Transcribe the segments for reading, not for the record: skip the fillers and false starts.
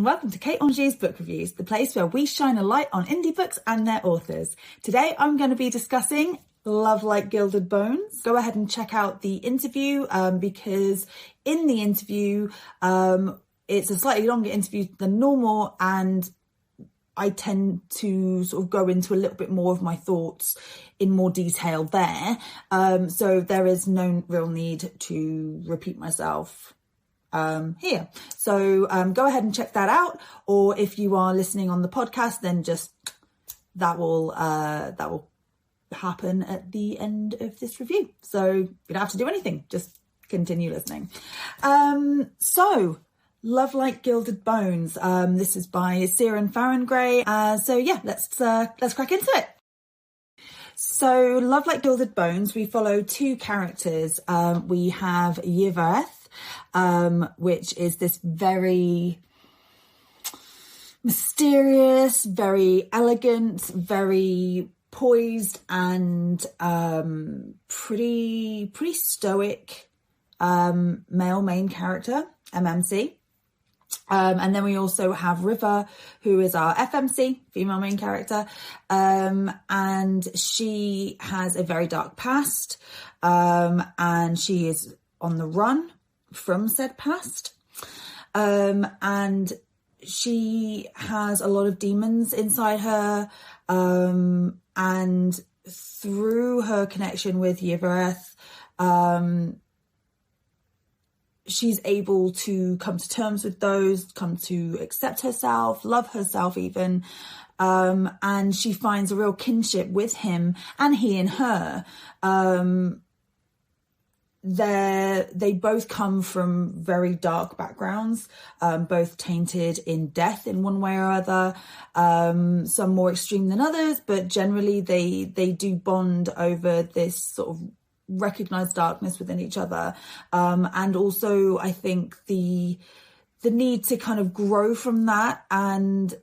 welcome to Kate Angier's Book Reviews, the place where we shine a light on indie books and their authors. Today I'm going to be discussing Like Gilded Bones. Go ahead and check out the interview because in the interview it's a slightly longer interview than normal, and I tend to sort of go into a little bit more of my thoughts in more detail there. So there is no real need to repeat myself here. So go ahead and check that out. Or if you are listening on the podcast, then just that will happen at the end of this review. So you don't have to do anything, just continue listening. So Like Gilded Bones. This is by Cyran Faringray. So yeah, let's crack into it. So Like Gilded Bones, we follow two characters. We have Yrvaeth, which is this very mysterious, very elegant, very poised and pretty stoic male main character, MMC. And then we also have River, who is our FMC, female main character, and she has a very dark past, and she is on the run from said past, and she has a lot of demons inside her, and through her connection with Yrvaeth, she's able to come to terms with those, come to accept herself, love herself even, and she finds a real kinship with him and he and her. They both come from very dark backgrounds, both tainted in death in one way or other, some more extreme than others, but generally they do bond over this sort of recognized darkness within each other, and also I think the need to kind of grow from that and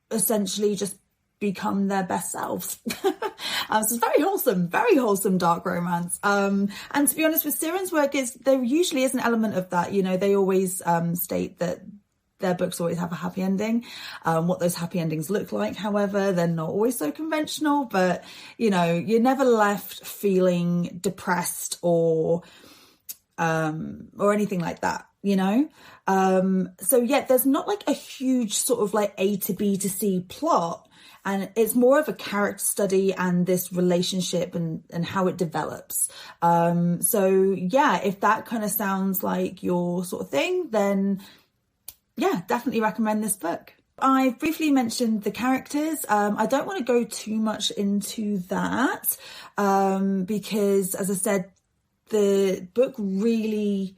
essentially just become their best selves. So it's very wholesome dark romance, and to be honest with Cyran's work, there usually is an element of that. You know, they always state that their books always have a happy ending. What those happy endings look like, however, they're not always so conventional, but you know, you're never left feeling depressed or anything like that, you know? So yeah, there's not like a huge sort of like A to B to C plot, and it's more of a character study and this relationship and how it develops. So yeah, if that kind of sounds like your sort of thing, then yeah, definitely recommend this book. I briefly mentioned the characters. I don't want to go too much into that because, as I said, the book really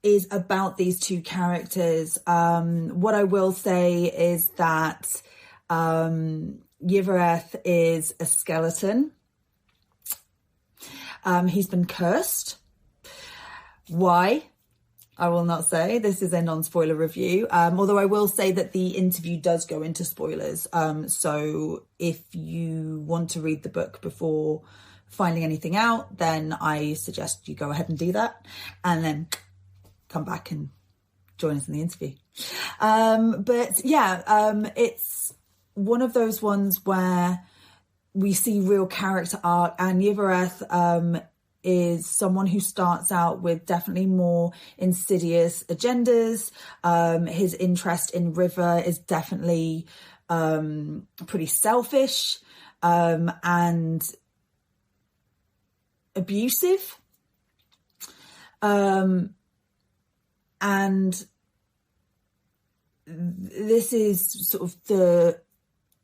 is about these two characters. What I will say is that Yrvaeth is a skeleton. He's been cursed. Why? I will not say. This is a non-spoiler review, although I will say that the interview does go into spoilers. So if you want to read the book before finding anything out, then I suggest you go ahead and do that and then come back and join us in the interview. But yeah, it's one of those ones where we see real character arc, and Yrvaeth is someone who starts out with definitely more insidious agendas. His interest in River is definitely pretty selfish and abusive. And this is sort of the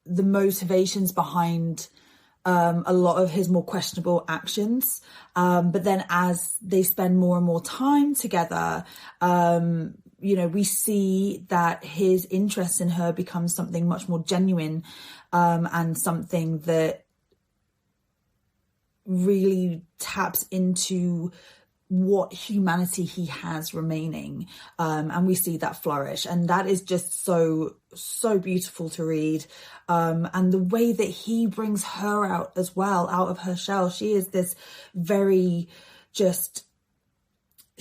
motivations behind a lot of his more questionable actions. But then as they spend more and more time together, you know, we see that his interest in her becomes something much more genuine, and something that really taps into what humanity he has remaining, and we see that flourish, and that is just so beautiful to read, and the way that he brings her out as well, out of her shell. She is this very just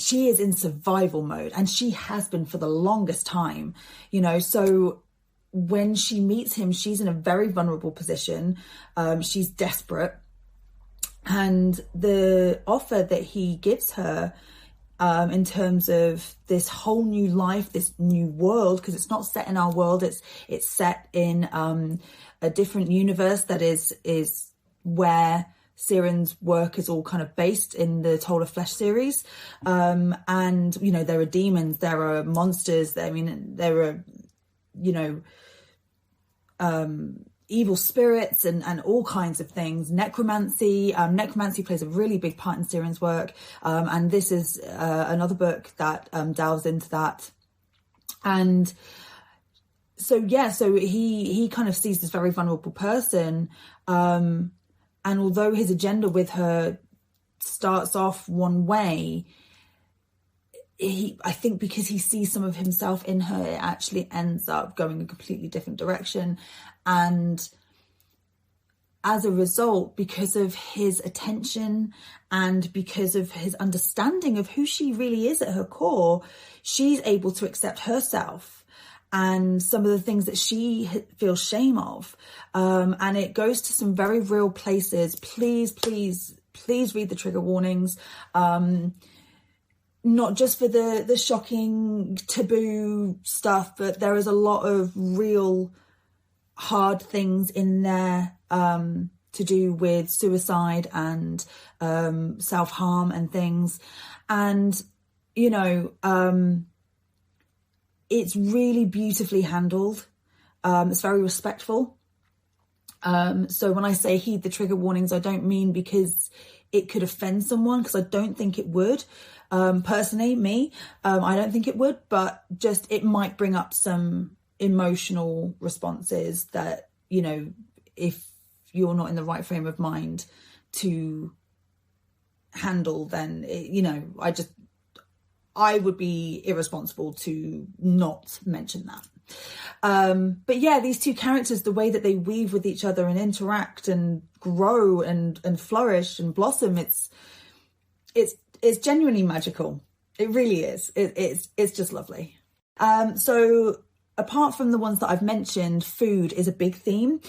she is in survival mode, and she has been for the longest time, you know. So when she meets him, she's in a very vulnerable position. She's desperate. And the offer that he gives her, in terms of this whole new life, this new world, because it's not set in our world, it's set in a different universe that is where Cyran's work is all kind of based, in the Toll of Flesh series. And, you know, there are demons, there are monsters, there are, you know, evil spirits and all kinds of things. Necromancy plays a really big part in Cyran's work. And this is another book that delves into that. And so he kind of sees this very vulnerable person. And although his agenda with her starts off one way, I think because he sees some of himself in her, it actually ends up going a completely different direction. And as a result, because of his attention and because of his understanding of who she really is at her core, she's able to accept herself and some of the things that she feels shame of. And it goes to some very real places. Please read the trigger warnings. Not just for the shocking taboo stuff, but there is a lot of real hard things in there to do with suicide and self-harm and things. And, you know, it's really beautifully handled. It's very respectful. So when I say heed the trigger warnings, I don't mean because it could offend someone, because I don't think it would. Personally, I don't think it would, but just it might bring up some emotional responses that, you know, if you're not in the right frame of mind to handle, then, you know, I would be irresponsible to not mention that. But yeah, these two characters, the way that they weave with each other and interact and grow and flourish and blossom, it's genuinely magical. It really is. It's just lovely. So apart from the ones that I've mentioned, food is a big theme.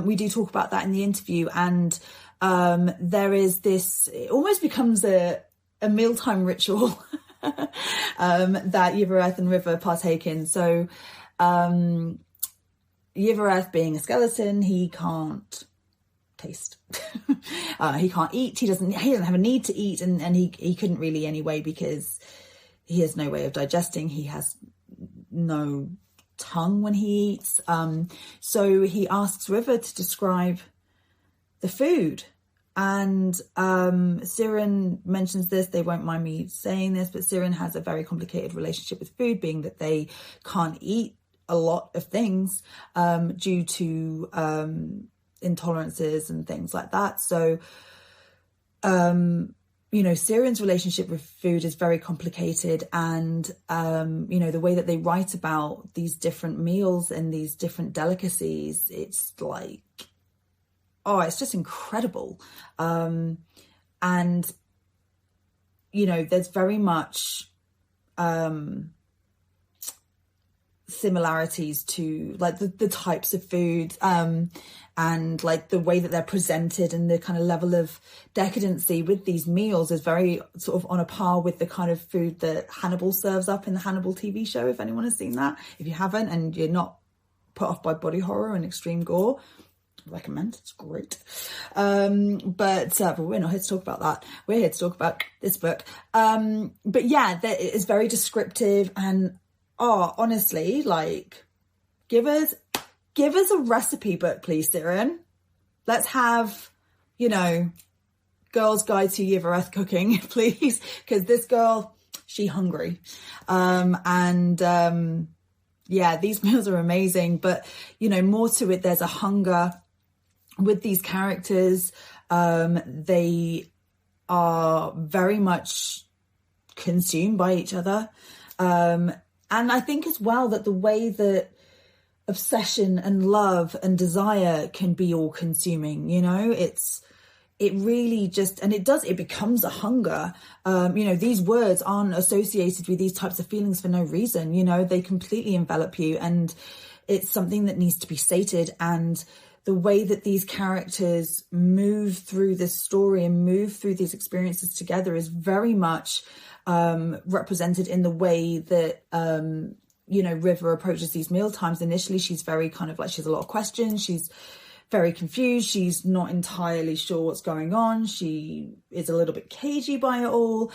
We do talk about that in the interview, and there is this, it almost becomes a mealtime ritual that Yrvaeth and River partake in. So Yrvaeth, being a skeleton, he can't taste. He can't eat. He doesn't have a need to eat, and he couldn't really anyway, because he has no way of digesting. He has no tongue when he eats. So he asks River to describe the food. And Cyran mentions this, they won't mind me saying this, but Cyran has a very complicated relationship with food, being that they can't eat a lot of things due to intolerances and things like that. So, you know, Cyran's relationship with food is very complicated, and, you know, the way that they write about these different meals and these different delicacies, it's like, oh, it's just incredible. And, you know, there's very much similarities to like the types of food and like the way that they're presented, and the kind of level of decadency with these meals is very sort of on a par with the kind of food that Hannibal serves up in the Hannibal TV show, if anyone has seen that. If you haven't and you're not put off by body horror and extreme gore, recommend. It's great. But we're not here to talk about that. We're here to talk about this book. But yeah, that is very descriptive, and honestly, like, give us a recipe book, please, Cyran. Let's have, you know, Girl's Guide to Yrvaeth Cooking, please, because this girl, she hungry. Yeah, these meals are amazing, but, you know, more to it, there's a hunger with these characters. They are very much consumed by each other. And I think as well that the way that obsession and love and desire can be all consuming, you know, it's it really just, and it becomes a hunger. These words aren't associated with these types of feelings for no reason. They completely envelop you, and it's something that needs to be sated. And the way that these characters move through this story and move through these experiences together is very much represented in the way that River approaches these meal times. Initially, she's very kind of like, she has a lot of questions. She's very confused. She's not entirely sure what's going on. She is a little bit cagey by it all.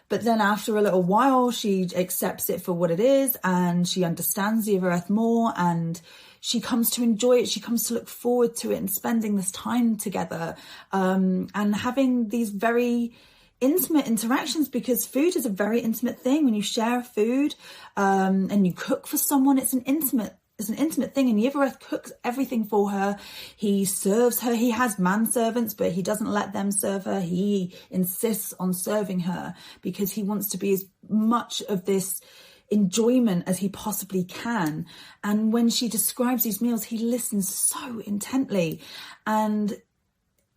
But then after a little while, she accepts it for what it is, and she understands the Yrvaeth more, and she comes to enjoy it. She comes to look forward to it and spending this time together, and having these very intimate interactions, because food is a very intimate thing. When you share food and you cook for someone, it's an intimate thing. And Yrvaeth cooks everything for her. He serves her. He has manservants, but he doesn't let them serve her. He insists on serving her because he wants to be as much of this enjoyment as he possibly can. And when she describes these meals, he listens so intently, and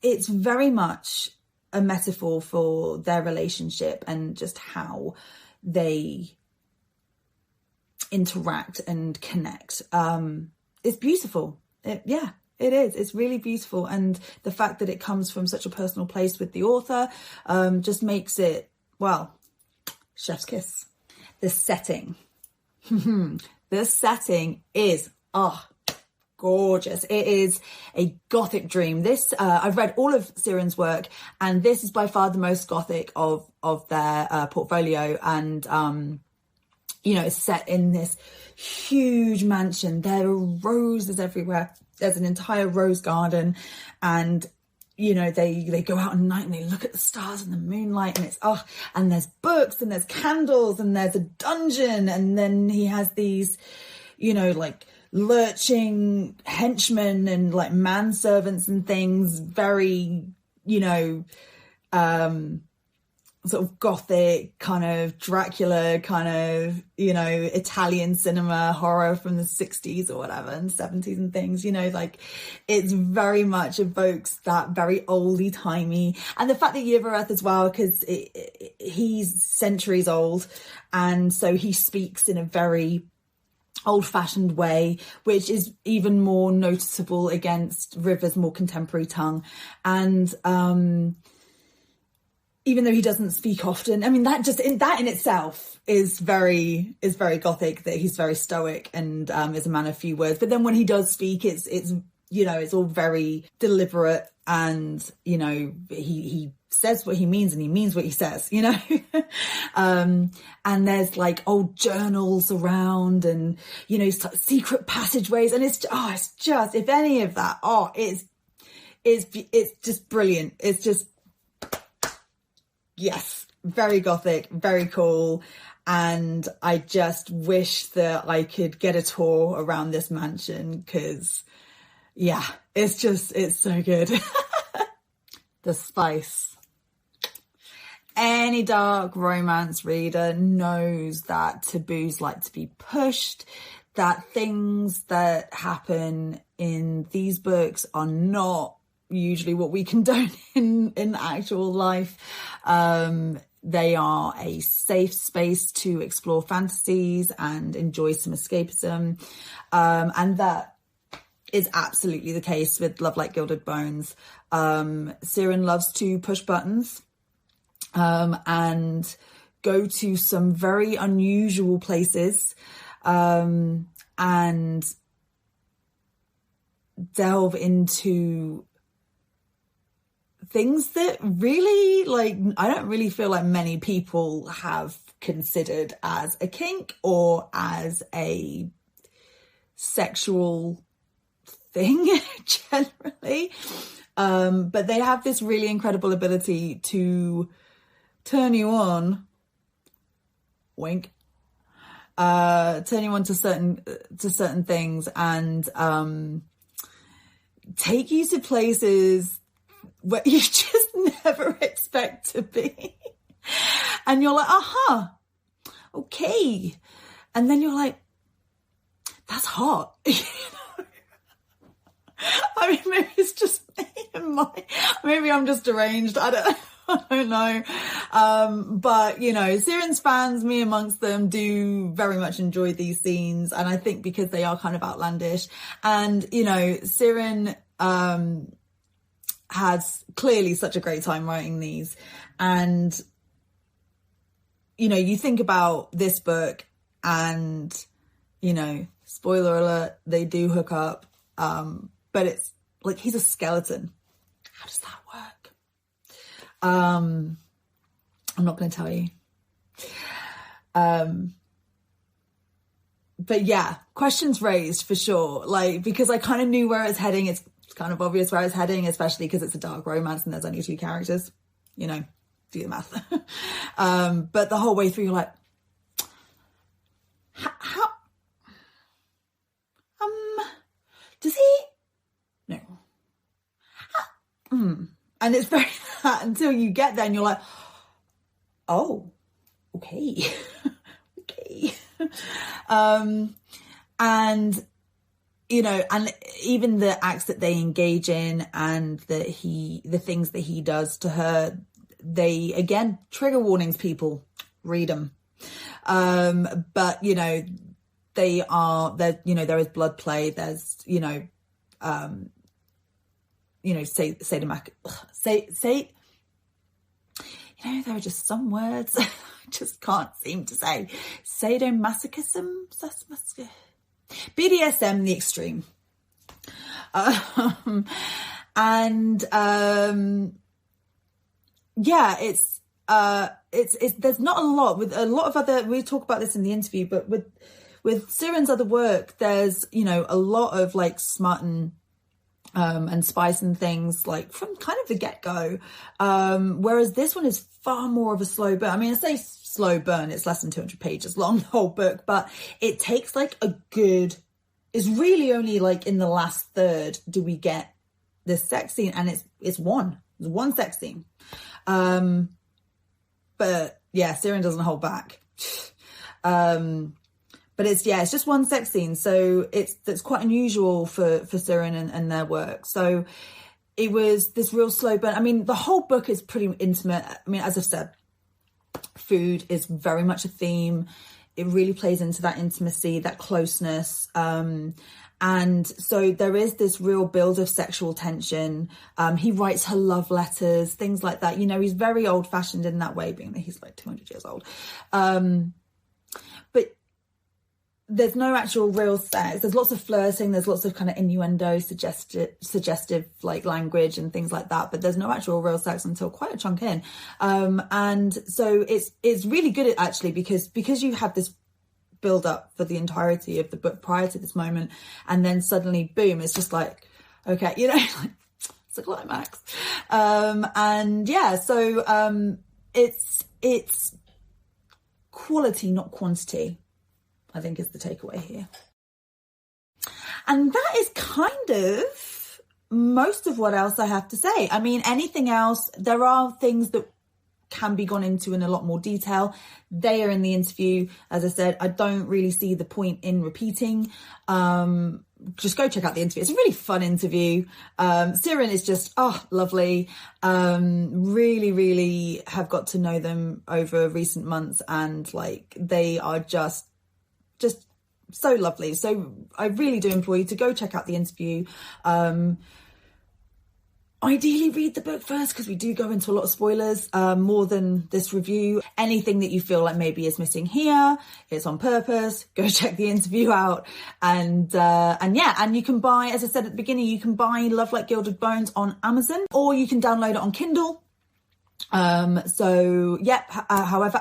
it's very much a metaphor for their relationship and just how they interact and connect. It's beautiful. It is. It's really beautiful. And the fact that it comes from such a personal place with the author just makes it, well, chef's kiss. The setting. The setting is, gorgeous. It is a Gothic dream. This, I've read all of Cyran's work, and this is by far the most Gothic of their portfolio. And, it's set in this huge mansion. There are roses everywhere. There's an entire rose garden, and they go out at night and they look at the stars and the moonlight, and it's, and there's books and there's candles and there's a dungeon. And then he has these, like lurching henchmen and like manservants and things, very, sort of Gothic, kind of Dracula, kind of, Italian cinema horror from the 60s or whatever, and 70s and things, like it's very much evokes that very oldie timey. And the fact that Yrvaeth as well, because he's centuries old, and so he speaks in a very old-fashioned way, which is even more noticeable against River's more contemporary tongue. And even though he doesn't speak often, I mean, that in itself is very Gothic, that he's very stoic and is a man of few words. But then when he does speak, it's it's all very deliberate, and he says what he means and he means what he says, and there's like old journals around, and secret passageways, and it's just, if any of that, it's just brilliant. It's just, yes, very Gothic, very cool. And I just wish that I could get a tour around this mansion, because it's so good. The spice. Any dark romance reader knows that taboos like to be pushed, that things that happen in these books are not usually what we condone in actual life. They are a safe space to explore fantasies and enjoy some escapism. And that is absolutely the case with Love Like Gilded Bones. Cyran loves to push buttons and go to some very unusual places and delve into things that really, like, I don't really feel like many people have considered as a kink or as a sexual thing generally. But they have this really incredible ability to turn you on, wink, turn you on to certain things, and take you to places where you just never expect to be. And you're like, okay. And then you're like, that's hot. I mean, maybe it's just me and maybe I'm just deranged. I don't know. But, you know, Cyran's fans, me amongst them, do very much enjoy these scenes. And I think because they are kind of outlandish. And, you know, Cyran has clearly such a great time writing these. And, you know, you think about this book and, you know, spoiler alert, they do hook up. But it's like, he's a skeleton. How does that work? I'm not going to tell you. But yeah, questions raised for sure. Like, because I kind of knew where it's heading. It's kind of obvious where it's heading, especially because it's a dark romance and there's only 2 characters, you know, do the math. But the whole way through, you're like, how, does he, no. And it's very that until you get there and you're like, oh, okay. Okay. And, you know, and even the acts that they engage in and the things that he does to her, they, again, trigger warnings, people, read them. But, you know, there, you know, there is blood play. There's, you know, you know, there are just some words I just can't seem to say. Sadomasochism, BDSM, the extreme. Yeah, it's there's not a lot with a lot of other, we talk about this in the interview, but with Cyran's other work, there's, you know, a lot of like smut and spice and things like from kind of the get-go. Whereas this one is far more of a slow burn. I mean, I say slow burn, it's less than 200 pages long, the whole book, but it takes like it's really only like in the last third do we get this sex scene, and it's one sex scene. But yeah, Cyran doesn't hold back. But it's just one sex scene. So that's quite unusual for Cyran and their work. So it was this real slow burn. I mean, the whole book is pretty intimate. I mean, as I've said, food is very much a theme. It really plays into that intimacy, that closeness. And so there is this real build of sexual tension. He writes her love letters, things like that. You know, he's very old fashioned in that way, being that he's like 200 years old. But there's no actual real sex. There's lots of flirting. There's lots of kind of innuendo, suggestive like language and things like that. But there's no actual real sex until quite a chunk in. And so it's really good at actually because you have this build up for the entirety of the book prior to this moment, and then suddenly boom, it's just like, okay, you know, like, it's a climax. And yeah, so it's quality, not quantity, I think is the takeaway here. And that is kind of most of what else I have to say. I mean, anything else, there are things that can be gone into in a lot more detail. They are in the interview. As I said, I don't really see the point in repeating. Just go check out the interview. It's a really fun interview. Cyran is just, lovely. Really, really have got to know them over recent months, and like, they are just so lovely. So I really do implore you to go check out the interview. Ideally read the book first, because we do go into a lot of spoilers, more than this review. Anything that you feel like maybe is missing here, it's on purpose. Go check the interview out. And you can buy, as I said at the beginning, you can buy Love Like Gilded Bones on Amazon, or you can download it on Kindle. However,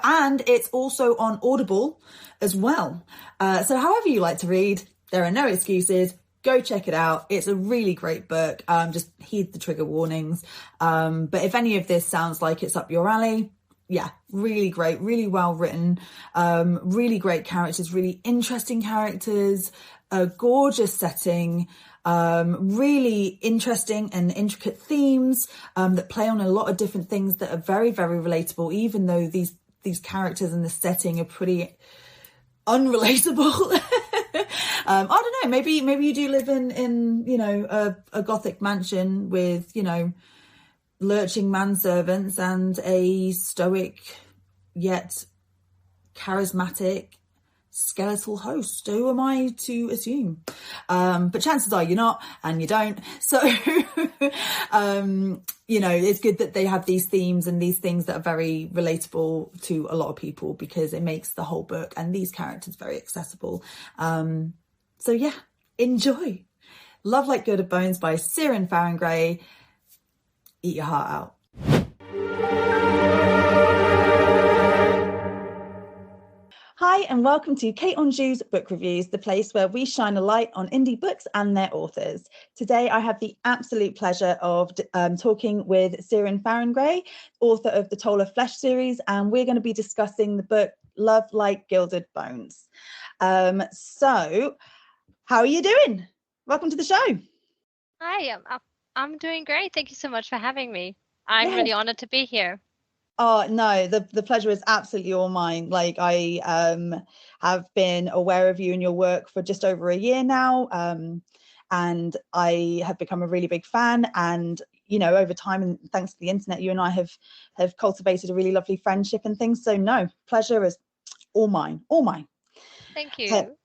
and it's also on Audible as well. So however you like to read, there are no excuses. Go check it out. It's a really great book. Just heed the trigger warnings. But if any of this sounds like it's up your alley, yeah, really great, really well written, really great characters, really interesting characters, a gorgeous setting, really interesting and intricate themes that play on a lot of different things that are very, very relatable, even though these characters and the setting are pretty unrelatable. I don't know, maybe you do live in you know, a Gothic mansion with, you know, lurching manservants and a stoic yet charismatic skeletal host. Who am I to assume? But chances are you're not, and you don't. So, you know, it's good that they have these themes and these things that are very relatable to a lot of people, because it makes the whole book and these characters very accessible. So yeah, enjoy. Love Like Gilded Bones by Cyran Faringray. Eat your heart out. Hi, and welcome to Kate Anjou's Book Reviews, the place where we shine a light on indie books and their authors. Today, I have the absolute pleasure of talking with Cyran Faringray, author of the Toll of Flesh series, and we're going to be discussing the book Love Like Gilded Bones. So, how are you doing? Welcome to the show. Hi, I'm doing great. Thank you so much for having me. I'm really honored to be here. Oh, no, the pleasure is absolutely all mine. Like, I have been aware of you and your work for just over a year now. And I have become a really big fan. And, you know, over time, and thanks to the internet, you and I have cultivated a really lovely friendship and things. So, no, pleasure is all mine, all mine. Thank you. So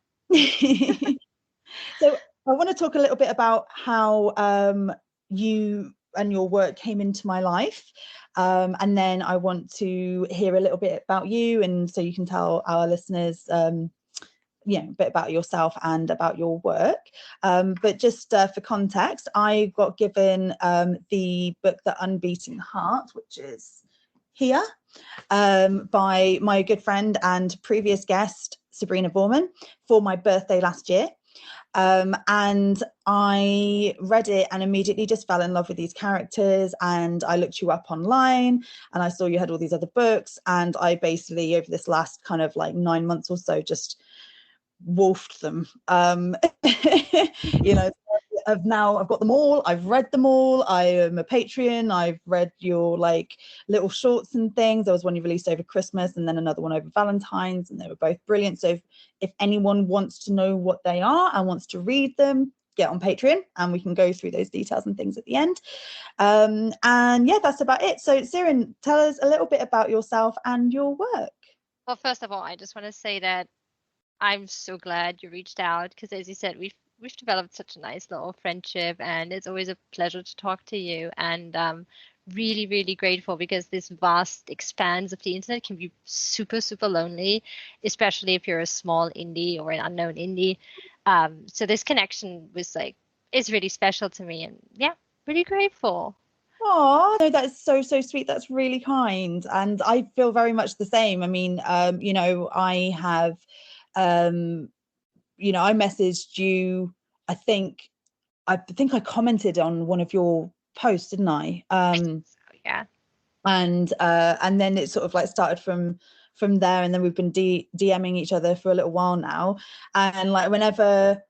I want to talk a little bit about how you and your work came into my life. And then I want to hear a little bit about you, and so you can tell our listeners, you know, a bit about yourself and about your work. But just for context, I got given the book The Unbeating Heart, which is here, by my good friend and previous guest, Sabrina Borman, for my birthday last year. And I read it and immediately just fell in love with these characters, and I looked you up online and I saw you had all these other books, and I basically, over this last kind of like 9 months or so, just wolfed them. You know, I've got them all. I've read them all. I am a Patreon. I've read your like little shorts and things. There was one you released over Christmas and then another one over Valentine's, and they were both brilliant. So if anyone wants to know what they are and wants to read them, get on Patreon and we can go through those details and things at the end. And yeah, that's about it. So Cyran, tell us a little bit about yourself and your work. Well, first of all, I just want to say that I'm so glad you reached out, because as you said, we've developed such a nice little friendship, and it's always a pleasure to talk to you. And really, really grateful, because this vast expanse of the internet can be super, super lonely, especially if you're a small indie or an unknown indie. So this connection was like, it's really special to me, and yeah, really grateful. Oh, no, that's so sweet. That's really kind. And I feel very much the same. I mean, you know, I have, you know, I messaged you, I think I commented on one of your posts, didn't I? Yeah. And then it sort of like started from there, and then we've been DMing each other for a little while now. And like whenever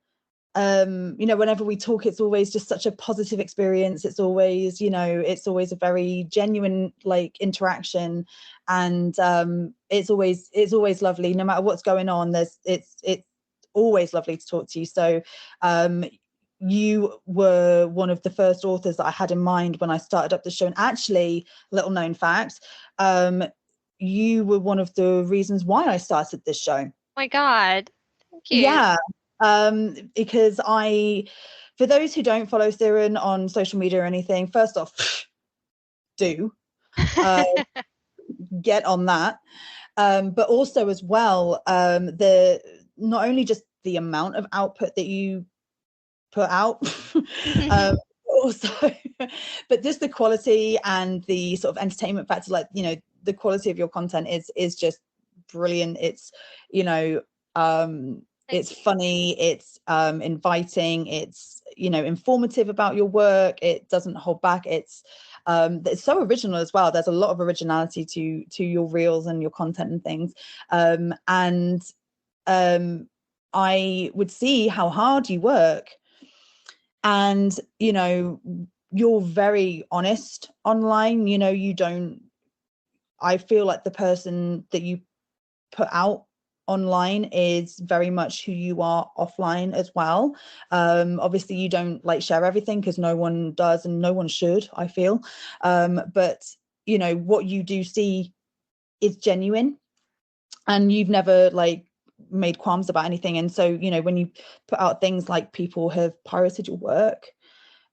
you know, whenever we talk, it's always just such a positive experience. It's always, you know, it's always a very genuine like interaction, and it's always lovely no matter what's going on. It's always lovely to talk to you. So you were one of the first authors that I had in mind when I started up the show. And actually, little known fact, you were one of the reasons why I started this show. Oh my God. Thank you. Yeah. Because for those who don't follow Cyran on social media or anything, first off, do get on that. But also as well, not only just the amount of output that you put out, also, but just the quality and the sort of entertainment factor. Like, you know, the quality of your content is just brilliant. It's, you know, it's funny, it's inviting, it's, you know, informative about your work. It doesn't hold back. It's so original as well. There's a lot of originality to your reels and your content and things. And I would see how hard you work, and, you know, you're very honest online. You know, I feel like the person that you put out online is very much who you are offline as well. Obviously you don't like share everything, because no one does and no one should, I feel. But you know, what you do see is genuine, and you've never like made qualms about anything. And so, you know, when you put out things like people have pirated your work,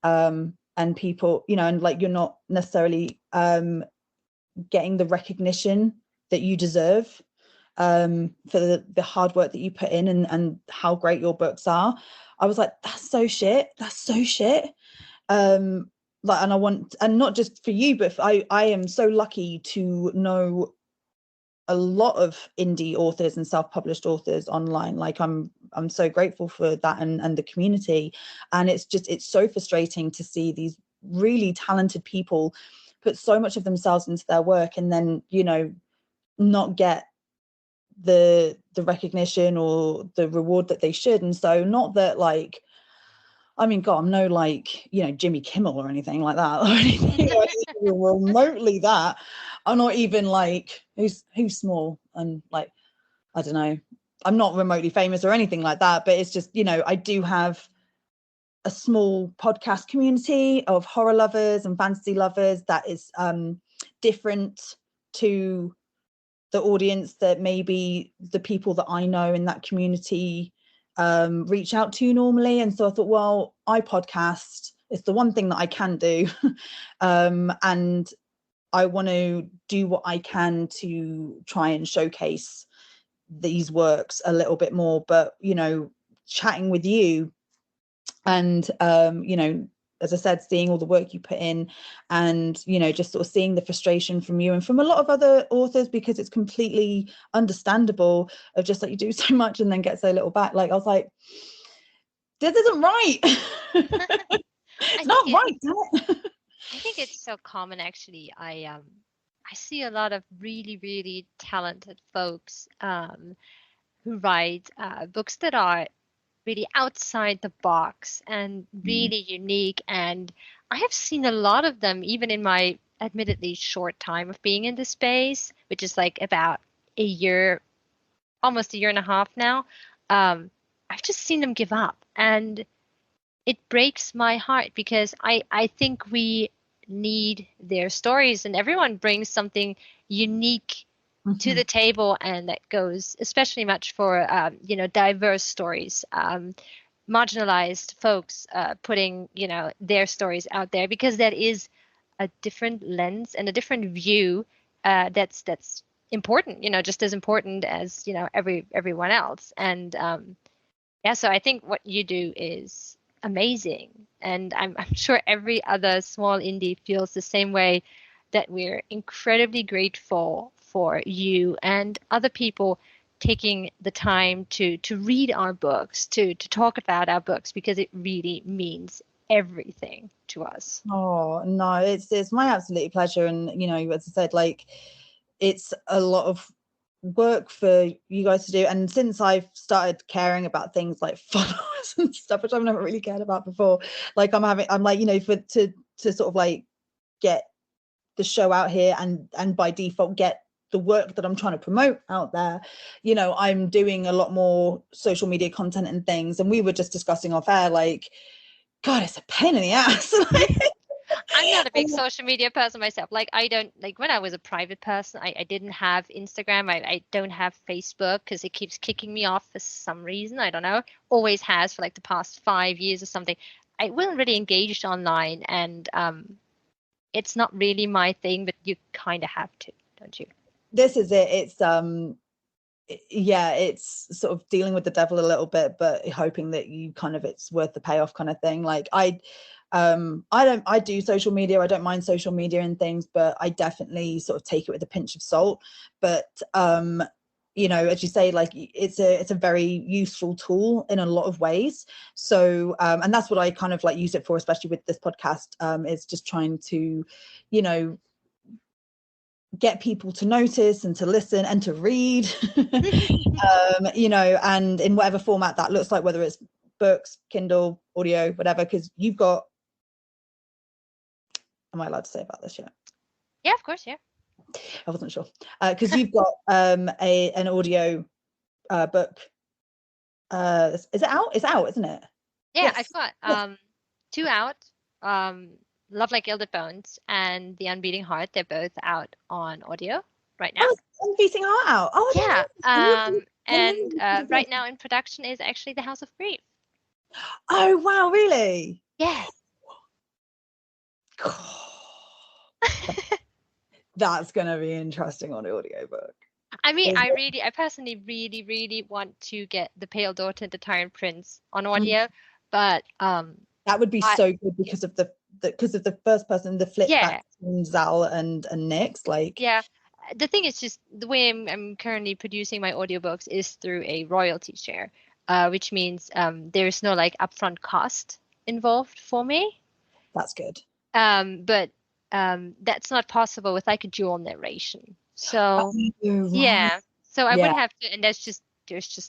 and people, you know, and like you're not necessarily getting the recognition that you deserve for the hard work that you put in, and how great your books are. I was like, that's so shit. Like, and I want, and not just for you, but I am so lucky to know a lot of indie authors and self-published authors online. Like I'm so grateful for that, and the community. And it's so frustrating to see these really talented people put so much of themselves into their work, and then, you know, not get the recognition or the reward that they should. And so, not that like, I mean, God, I'm no like, you know, Jimmy Kimmel or anything like that, or anything remotely that. I'm not even like who's small and like, I don't know. I'm not remotely famous or anything like that, but it's just, you know, I do have a small podcast community of horror lovers and fantasy lovers that is different to the audience that maybe the people that I know in that community reach out to normally. And so I thought, well, I podcast, it's the one thing that I can do. And I want to do what I can to try and showcase these works a little bit more. But, you know, chatting with you and, you know, as I said, seeing all the work you put in, and, you know, just sort of seeing the frustration from you and from a lot of other authors, because it's completely understandable of just like, you do so much and then get so little back. Like, I was like, this isn't right. It's not right, damn it. I think it's so common, actually. I see a lot of really, really talented folks who write books that are really outside the box and really unique. And I have seen a lot of them, even in my admittedly short time of being in the space, which is like about a year, almost a year and a half now. I've just seen them give up, and it breaks my heart, because I think we need their stories, and everyone brings something unique to the table, and that goes especially much for you know, diverse stories, marginalized folks putting, you know, their stories out there, because that is a different lens and a different view that's important, you know, just as important as, you know, everyone else. And yeah, so I think what you do is amazing, and I'm sure every other small indie feels the same way, that we're incredibly grateful for you and other people taking the time to read our books, to talk about our books, because it really means everything to us. Oh no, it's my absolute pleasure. And, you know, as I said, like, it's a lot of work for you guys to do. And since I've started caring about things like followers and stuff, which I've never really cared about before, like I'm like, you know, to sort of like get the show out here, and by default get the work that I'm trying to promote out there, you know, I'm doing a lot more social media content and things. And we were just discussing off air, like, God, it's a pain in the ass. I'm not a big social media person myself. Like, I don't, like, when I was a private person, I didn't have Instagram. I don't have Facebook, because it keeps kicking me off for some reason. I don't know. Always has for like the past 5 years or something. I wasn't really engaged online, and it's not really my thing, but you kind of have to, don't you? This is it. It's yeah, it's sort of dealing with the devil a little bit, but hoping that you kind of, it's worth the payoff kind of thing. Like I do social media. I don't mind social media and things, but I definitely sort of take it with a pinch of salt. But you know, as you say, like, it's a very useful tool in a lot of ways. So and that's what I kind of like use it for, especially with this podcast, is just trying to, you know, get people to notice and to listen and to read. You know, and in whatever format that looks like, whether it's books, Kindle, audio, whatever. Because you've got, am I allowed to say about this yet? Yeah, of course. Yeah. I wasn't sure, because you've got an audio book. Is it out? It's out, isn't it? Yeah, Yes. I've got 2 out. Love Like Gilded Bones and The Unbeating Heart. They're both out on audio right now. Oh, I'm beating heart out. Oh, I didn't know. And right now in production is actually The House of Grief. Oh wow, really? Yes. That's gonna be interesting on the audiobook. I mean, I personally really want to get The Pale Daughter and the Tyrant Prince on audio, but that would be so good because of the first person, the flip back between Zal and Nyx, like. Yeah, the thing is just the way I'm currently producing my audiobooks is through a royalty share, which means there's no like upfront cost involved for me. That's good. But that's not possible with like a dual narration. So yeah, so I would have to, and there's just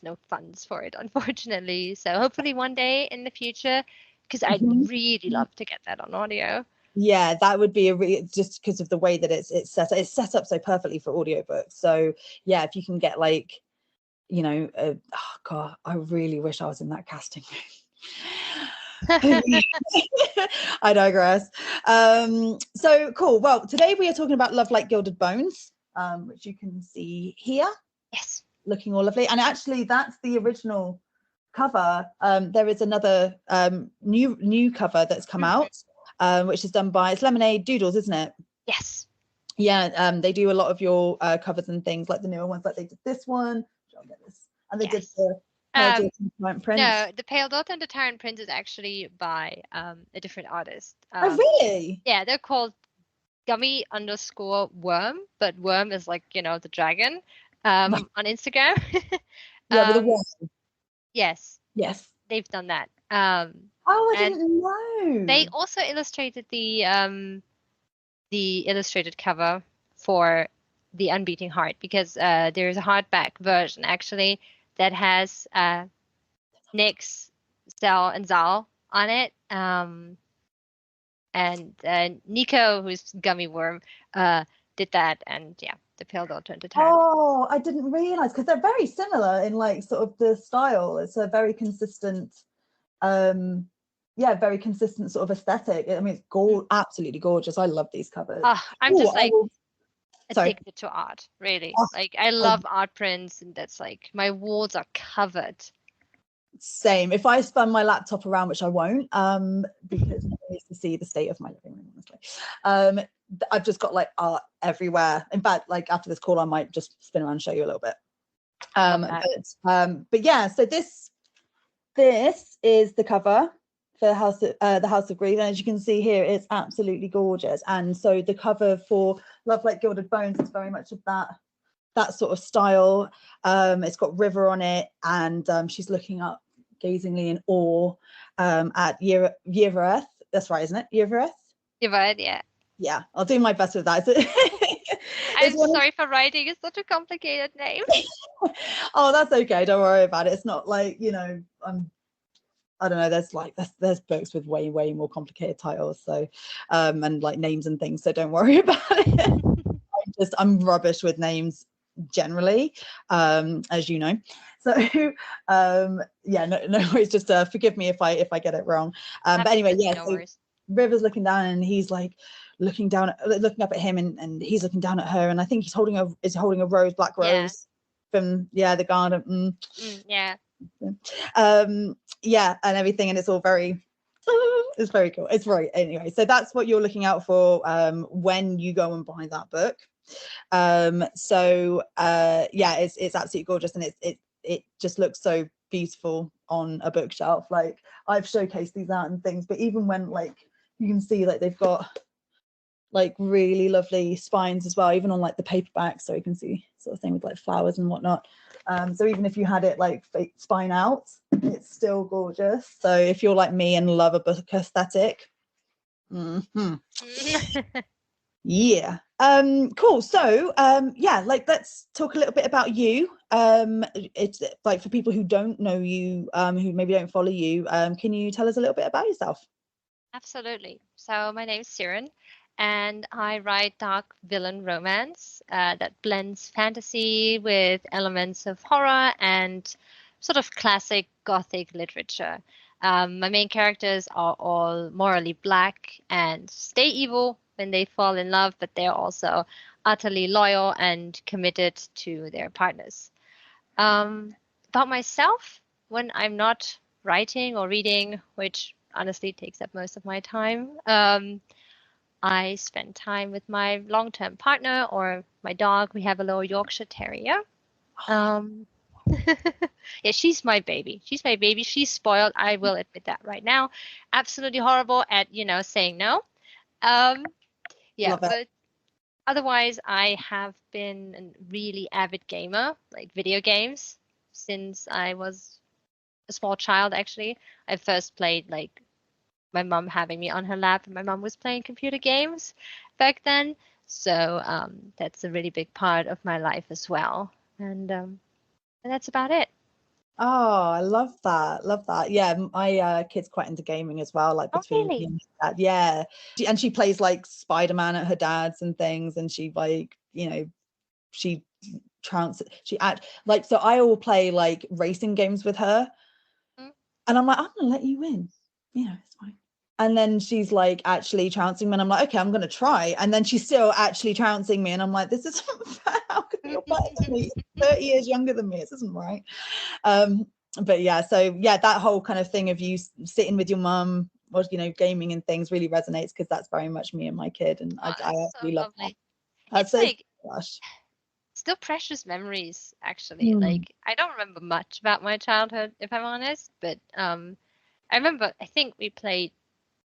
no funds for it, unfortunately. So hopefully one day in the future, because I'd really love to get that on audio. Yeah, that would be just because of the way that it's set up so perfectly for audiobooks. So yeah, if you can get like, you know, oh God, I really wish I was in that casting room. I digress. So cool. Well, today we are talking about Love Like Gilded Bones, which you can see here. Yes. Looking all lovely. And actually that's the original cover. There is another new cover that's come out, which is done by, it's Lemonade Doodles, isn't it? Yes. Yeah, they do a lot of your covers and things, like the newer ones, like they did this one. I'll get this. And they did the Pale Daughter and the Tyrant Prince. No, the Pale Daughter and the Tyrant Prince is actually by a different artist. Oh, really? Yeah, they're called Gummy_Worm, but Worm is like, you know, the dragon on Instagram. Yeah, with a worm. Yes. Yes. They've done that. Oh, I didn't know. They also illustrated the illustrated cover for The Unbeating Heart, because there's a hardback version actually that has Nyx, Zal, and Zal on it. And Nico, who's Gummy Worm, did that, and yeah, the Pale Daughter and the Tyrant. Oh, I didn't realize, because they're very similar in like sort of the style. It's a very consistent, very consistent sort of aesthetic. I mean, it's absolutely gorgeous. I love these covers. I'm just like addicted to art, really. Like I love art prints, and that's like my walls are covered. Same. If I spun my laptop around, which I won't, because I need to see the state of my living room, honestly. I've just got like art everywhere. In fact, like after this call, I might just spin around and show you a little bit. But yeah, so this is the cover for the House of Grief, and as you can see here, it's absolutely gorgeous. And so the cover for Love Like Gilded Bones is very much of that sort of style. It's got River on it, and she's looking up gazingly in awe at Yrvaeth. That's right, isn't it? Yrvaeth? Yrvaeth, yeah. I'll do my best with that. I'm sorry for writing. It's such a complicated name. Oh, that's okay. Don't worry about it. It's not like, you know, I don't know. There's books with way more complicated titles. So, and like names and things. So don't worry about it. I'm rubbish with names generally, as you know. So no worries. Just forgive me if I get it wrong. But anyway, yeah. So River's looking down, and he's like looking up at him, and he's looking down at her, and I think he's holding a black rose from the garden. And everything, and it's all very it's very cool. It's very, anyway, so that's what you're looking out for when you go and buy that book. It's absolutely gorgeous, and it just looks so beautiful on a bookshelf. Like I've showcased these out and things, but even when like you can see like they've got like really lovely spines as well, even on like the paperback, so you can see sort of thing with like flowers and whatnot. So even if you had it like spine out, it's still gorgeous. So if you're like me and love a book aesthetic, yeah. Cool. So like let's talk a little bit about you. It's like for people who don't know you, who maybe don't follow you, can you tell us a little bit about yourself? Absolutely. So my name is Cyran, and I write dark villain romance that blends fantasy with elements of horror and sort of classic gothic literature. My main characters are all morally black and stay evil when they fall in love, but they're also utterly loyal and committed to their partners. About myself, when I'm not writing or reading, which honestly takes up most of my time, I spend time with my long-term partner or my dog. We have a little Yorkshire Terrier. Um, yeah, she's my baby. She's my baby. She's spoiled. I will admit that right now. Absolutely horrible at, saying no. Yeah, Love it. but otherwise, I have been a really avid gamer, like video games, since I was a small child, actually. I first played like my mom having me on her lap, and my mom was playing computer games back then. So that's a really big part of my life as well. And that's about it. Oh, I love that. Love that. Yeah, my kid's quite into gaming as well, like Oh, between really? me and dad. Yeah. And she plays like Spider-Man at her dad's and things, and she like, she so I will play like racing games with her. Mm. And I'm like, I'm gonna let you win. It's fine. And then she's like actually trouncing me, and I'm like, okay, I'm gonna try. And then she's still actually trouncing me, and I'm like, this isn't fair. How could you better than me? 30 years younger than me. This isn't right. But yeah, so yeah, that whole kind of thing of you sitting with your mum or gaming and things really resonates, because that's very much me and my kid, and I That's so absolutely love that. lovely. That's It's so like gosh. still precious memories, actually. Like I don't remember much about my childhood, if I'm honest, but I remember, I think we played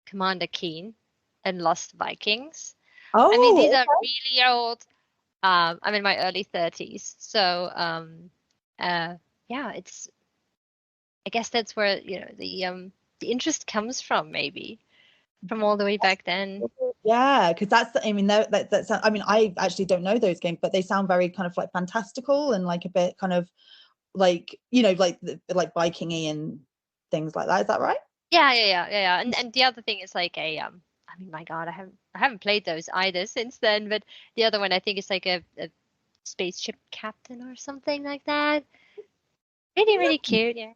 Commander Keen and Lost Vikings. I mean, these Oh, are really old. I'm in my early 30s, so yeah, I guess that's where the interest comes from, maybe from all the way back then. yeah, because that's I mean, I actually don't know those games, but they sound very kind of like fantastical and like a bit kind of like like Viking-y and things like that. Is that right? Yeah. And the other thing is like I mean, my God, I haven't played those either since then. But the other one, I think, is like a spaceship captain or something like that. Really, really cute. Yeah.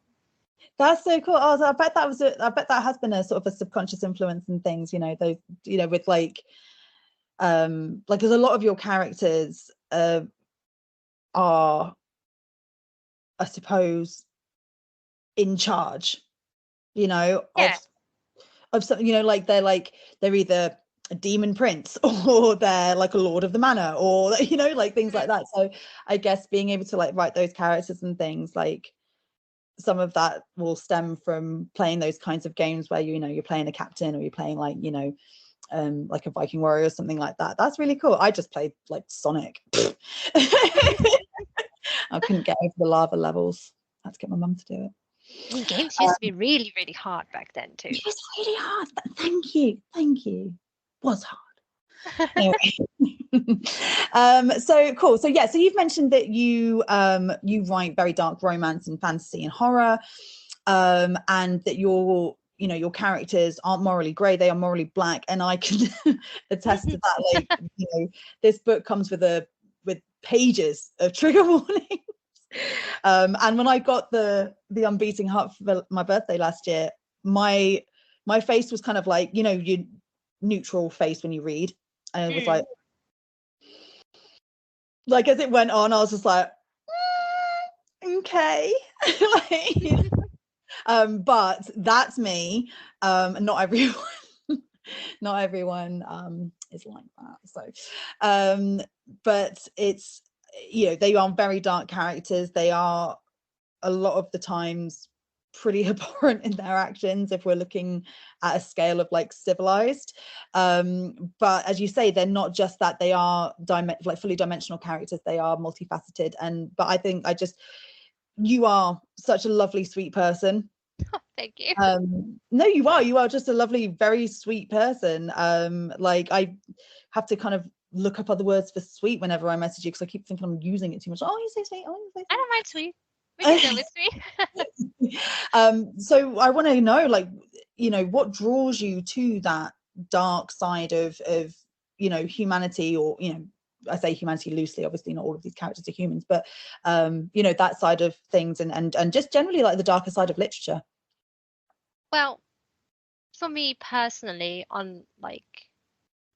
That's so cool. Oh, so I bet that has been a sort of a subconscious influence and things, those, with like because a lot of your characters are, I suppose, in charge, Yeah. of something, like they're either a demon prince or they're like a lord of the manor, or like things like that. So I guess being able to like write those characters and things, like some of that will stem from playing those kinds of games where you're playing a captain, or you're playing like like a Viking warrior or something like that. That's really cool. I just played like Sonic. I couldn't get over the lava levels. I had to get my mum to do it. I mean, games used to be really, really hard back then too. It was really hard. Thank you. It was hard. Anyway. So cool. So yeah, so you've mentioned that you write very dark romance and fantasy and horror, and that your characters aren't morally grey, they are morally black, and I can attest to that. Like, this book comes with pages of trigger warnings. And when I got the Unbeating Heart for my birthday last year, my face was kind of like, your neutral face when you read, and it was like as it went on, I was just like, okay. But that's me. Not everyone is like that. So but it's, they are very dark characters. They are a lot of the times pretty abhorrent in their actions if we're looking at a scale of like civilized, but as you say, they're not just that. They are like fully dimensional characters. They are multifaceted, but I think you are such a lovely, sweet person. Thank you. No, you are just a lovely, very sweet person. Like, I have to kind of look up other words for sweet whenever I message you, because I keep thinking I'm using it too much. Oh, you're so sweet. Oh, you're so sweet. I don't mind sweet. We can go with sweet. So I want to know, like, what draws you to that dark side of humanity, or I say humanity loosely, obviously not all of these characters are humans, but that side of things, and just generally like the darker side of literature. Well, for me personally, on like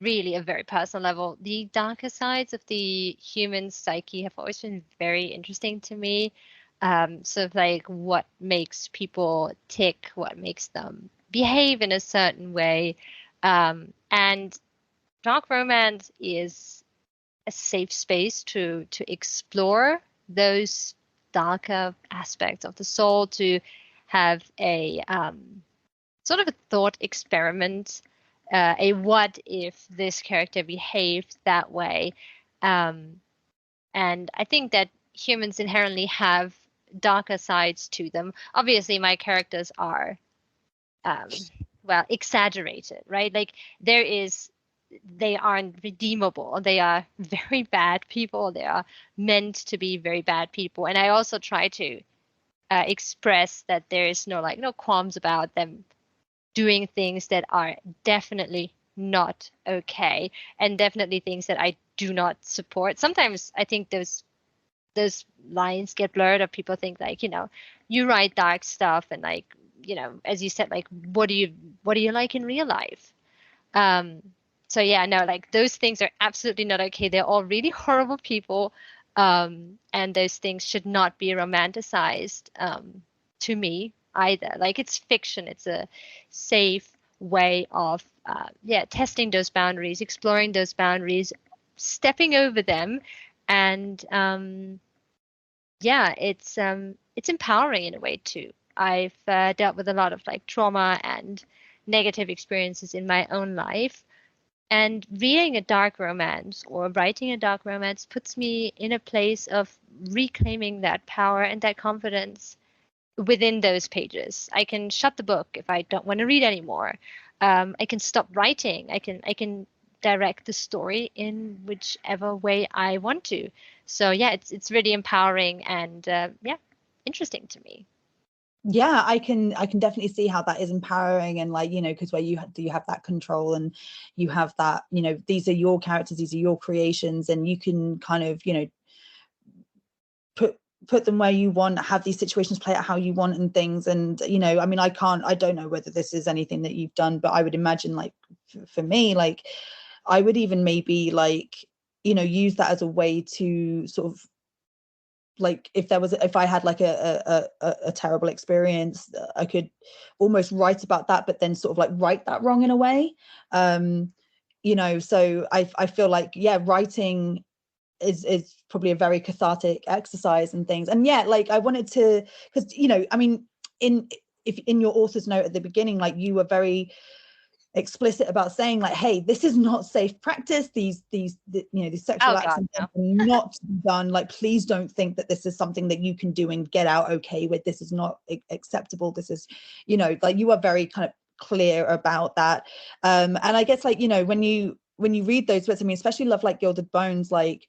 really a very personal level, the darker sides of the human psyche have always been very interesting to me. Sort of like what makes people tick, what makes them behave in a certain way. And dark romance is a safe space to explore those darker aspects of the soul, to have a sort of a thought experiment, a what if this character behaved that way. And I think that humans inherently have darker sides to them. Obviously, my characters are, well, exaggerated, right? Like they aren't redeemable. They are very bad people. They are meant to be very bad people. And I also try to express that there is no qualms about them doing things that are definitely not okay, and definitely things that I do not support. Sometimes I think those lines get blurred, or people think like, you write dark stuff, and like, as you said, like, what do you like in real life? So yeah, no, like those things are absolutely not okay. They're all really horrible people. And those things should not be romanticized, to me either. Like, it's fiction. It's a safe way of, testing those boundaries, exploring those boundaries, stepping over them. And, it's empowering in a way too. I've dealt with a lot of like trauma and negative experiences in my own life. And reading a dark romance or writing a dark romance puts me in a place of reclaiming that power and that confidence within those pages. I can shut the book if I don't want to read anymore. I can stop writing. I can direct the story in whichever way I want to. So yeah, it's really empowering and interesting to me. Yeah, I can definitely see how that is empowering, and like, because where you have that control, and you have that, these are your characters, these are your creations, and you can kind of, put them where you want, have these situations play out how you want and things. And I mean, I don't know whether this is anything that you've done, but I would imagine, like, for me, like, I would even maybe like, use that as a way to sort of, like, if I had like a terrible experience, I could almost write about that, but then sort of like right that wrong in a way. So I feel like, yeah, writing is probably a very cathartic exercise and things. And yeah, like, I wanted to, because I mean, in your author's note at the beginning, like, you were very explicit about saying like, hey, this is not safe practice, these sexual acts are not done, like, please don't think that this is something that you can do and get out okay with. This is not acceptable. This is, like, you are very kind of clear about that. And I guess, like, when you read those books, I mean, especially Like Gilded Bones, like,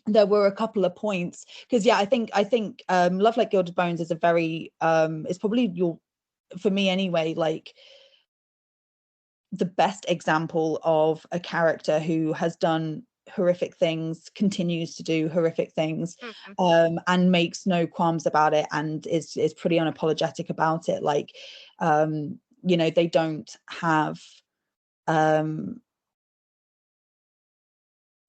there were a couple of points, because I think Love Like Gilded Bones is a very it's probably for me anyway, like, the best example of a character who has done horrific things, continues to do horrific things, and makes no qualms about it, and is pretty unapologetic about it. Like, they don't have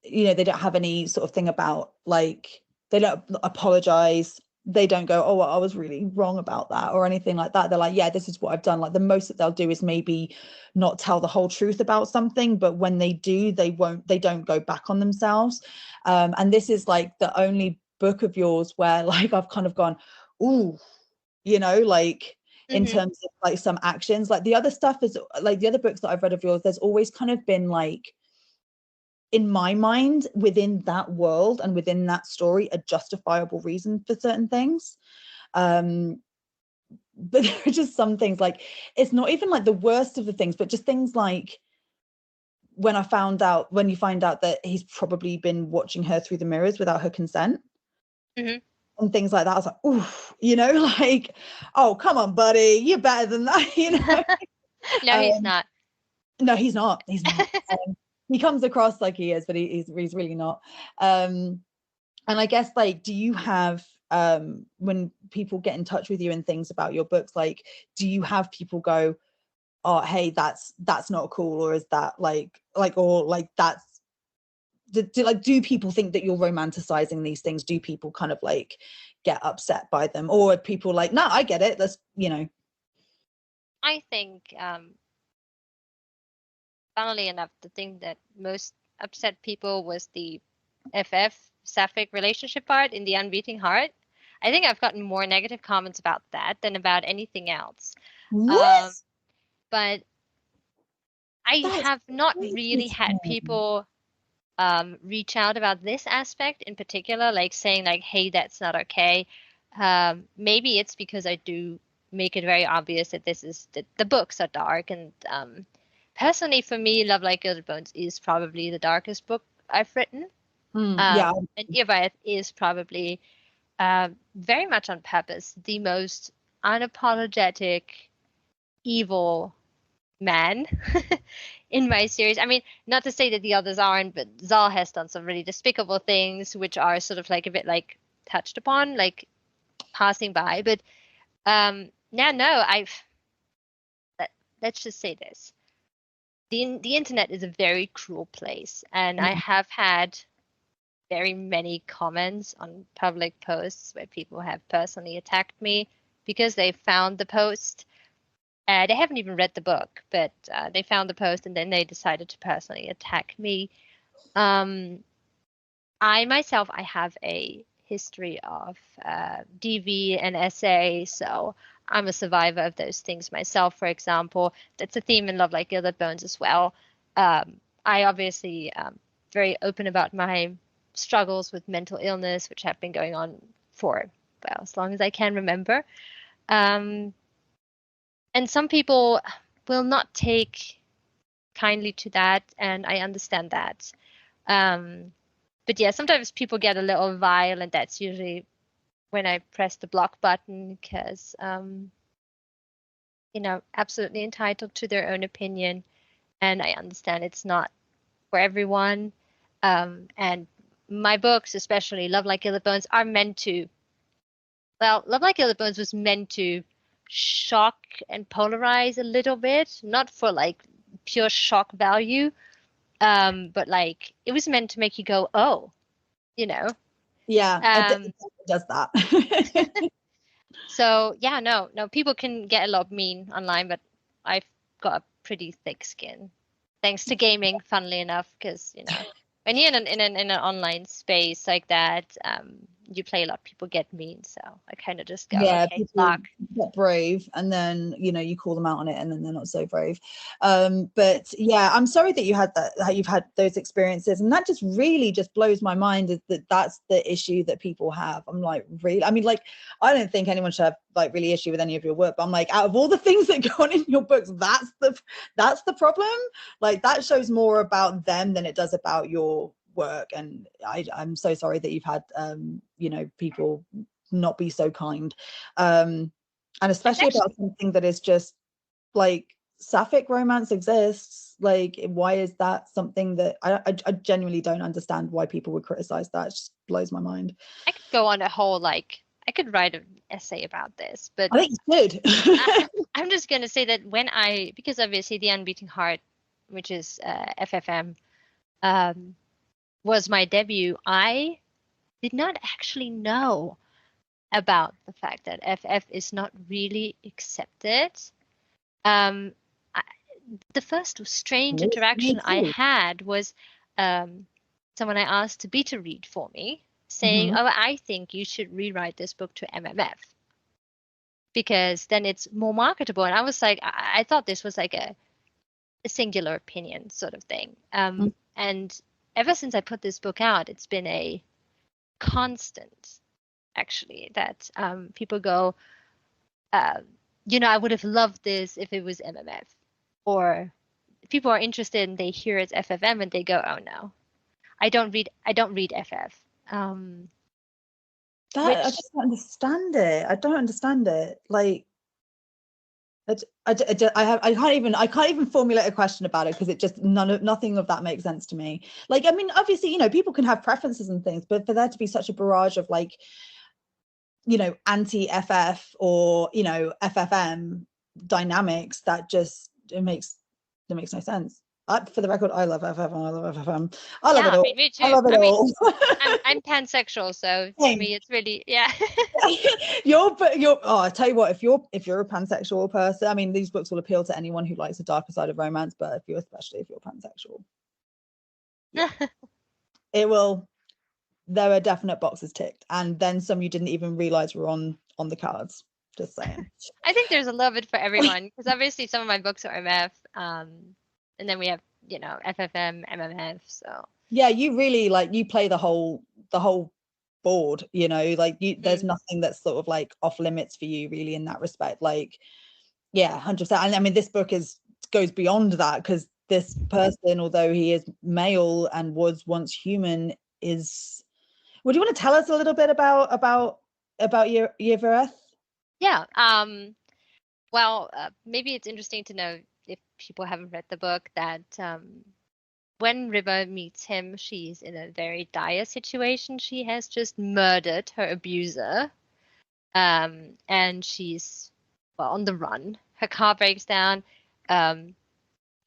they don't have any sort of thing about, like, they don't apologize, they don't go, oh, well, I was really wrong about that, or anything like that. They're like, yeah, this is what I've done. Like, the most that they'll do is maybe not tell the whole truth about something, but when they do, they don't go back on themselves. And this is like the only book of yours where, like, I've kind of gone, ooh, like, in terms of like some actions. Like, the other stuff is like, the other books that I've read of yours, there's always kind of been, like, in my mind, within that world and within that story, a justifiable reason for certain things. But there are just some things, like, it's not even like the worst of the things, but just things like when you find out that he's probably been watching her through the mirrors without her consent, and things like that. I was like, ooh, like, oh, come on, buddy, you're better than that, No, he's not. No, he's not. he comes across like he is, but he's really not. And I guess, like, do you have, when people get in touch with you and things about your books, like, do you have people go, oh, hey, that's not cool, or is that like or like that's do people think that you're romanticizing these things? Do people kind of like get upset by them, or are people like, no, I get it, that's, you know? I think, funnily enough, the thing that most upset people was the FF sapphic relationship part in the Unbeating Heart. I think I've gotten more negative comments about that than about anything else. What? But I That's have not crazy really to had me. people reach out about this aspect in particular, like saying like, hey, that's not okay. Maybe it's because I do make it very obvious that this is the books are dark, and personally for me, Love Like Gilded Bones is probably the darkest book I've written. Yeah. And Yrvaeth is probably very much on purpose the most unapologetic evil man in my series. I mean, not to say that the others aren't, but Zal has done some really despicable things, which are sort of like a bit like touched upon, like passing by. But yeah, no, let's just say this: the internet is a very cruel place, and I have had very many comments on public posts where people have personally attacked me because they found the post. They haven't even read the book, but they found the post and then they decided to personally attack me. I myself, I have a history of DV and SA, so I'm a survivor of those things myself, for example. That's a theme in Love Like Gilded Bones as well. I obviously very open about my struggles with mental illness, which have been going on for, well, as long as I can remember. And some people will not take kindly to that, and I understand that. But yeah, sometimes people get a little vile, and that's usually when I press the block button because, absolutely entitled to their own opinion, and I understand it's not for everyone. And my books, especially Love Like Gilded Bones, are meant to, well, Love Like Gilded Bones was meant to shock and polarize a little bit, not for like pure shock value, but like it was meant to make you go, oh, you know. Yeah, it does that. So yeah, no, people can get a lot mean online, but I've got a pretty thick skin, thanks to gaming, funnily enough, because when you're in an online space like that, you play a lot, people get mean, so I kind of just go, Yeah, okay, people block. get brave, and then you call them out on it, and then they're not so brave. But yeah, I'm sorry that you've had those experiences, and that just really just blows my mind, is that's the issue that people have. I'm like, really? I mean, like, I don't think anyone should have like really issue with any of your work, but I'm like, out of all the things that go on in your books, that's the problem. Like, that shows more about them than it does about your work. And I'm so sorry that you've had people not be so kind, and especially about something that is just like sapphic romance exists. Like, why is that something that I genuinely don't understand why people would criticize that? It just blows my mind. I could go on a whole I could write an essay about this, but I think you should. I'm just gonna say that because obviously the Unbeating Heart, which is FFM, was my debut, I did not actually know about the fact that FF is not really accepted. The first strange interaction I had was someone I asked to beta read for me, saying, oh, I think you should rewrite this book to MMF because then it's more marketable. And I was like, I thought this was like a singular opinion sort of thing. And ever since I put this book out, it's been a constant, actually, that people go, I would have loved this if it was MMF. Or people are interested and they hear it's FFM and they go, oh no, I don't read FF. I just don't understand it. I don't understand it. Like, I can't even formulate a question about it, because it just nothing of that makes sense to me. Like, I mean, obviously, you know, people can have preferences and things, but for there to be such a barrage of, like, you know, anti-FF or, you know, FFM dynamics, that just it makes no sense. For the record, I love FF and I love FFM. I love it all. Me too. I love it all. I'm pansexual, so to me it's really you're I tell you what, if you're a pansexual person, I mean, these books will appeal to anyone who likes the darker side of romance, but especially if you're pansexual, yeah, it will. There are definite boxes ticked, and then some you didn't even realize were on the cards. Just saying. I think there's a little bit for everyone, because obviously some of my books are MF, and then we have, you know, FFM, MMF. So yeah, you really, like, you play the whole board, you know, like, there's nothing that's sort of like off limits for you really in that respect. Like, yeah, 100%. And I mean, this book goes beyond that, because this person, although he is male and was once human, is. Would you want to tell us a little bit about Yrvaeth? Yeah. Well, maybe it's interesting to know, if people haven't read the book, that when River meets him, she's in a very dire situation. She has just murdered her abuser, and she's, well, on the run. Her car breaks down.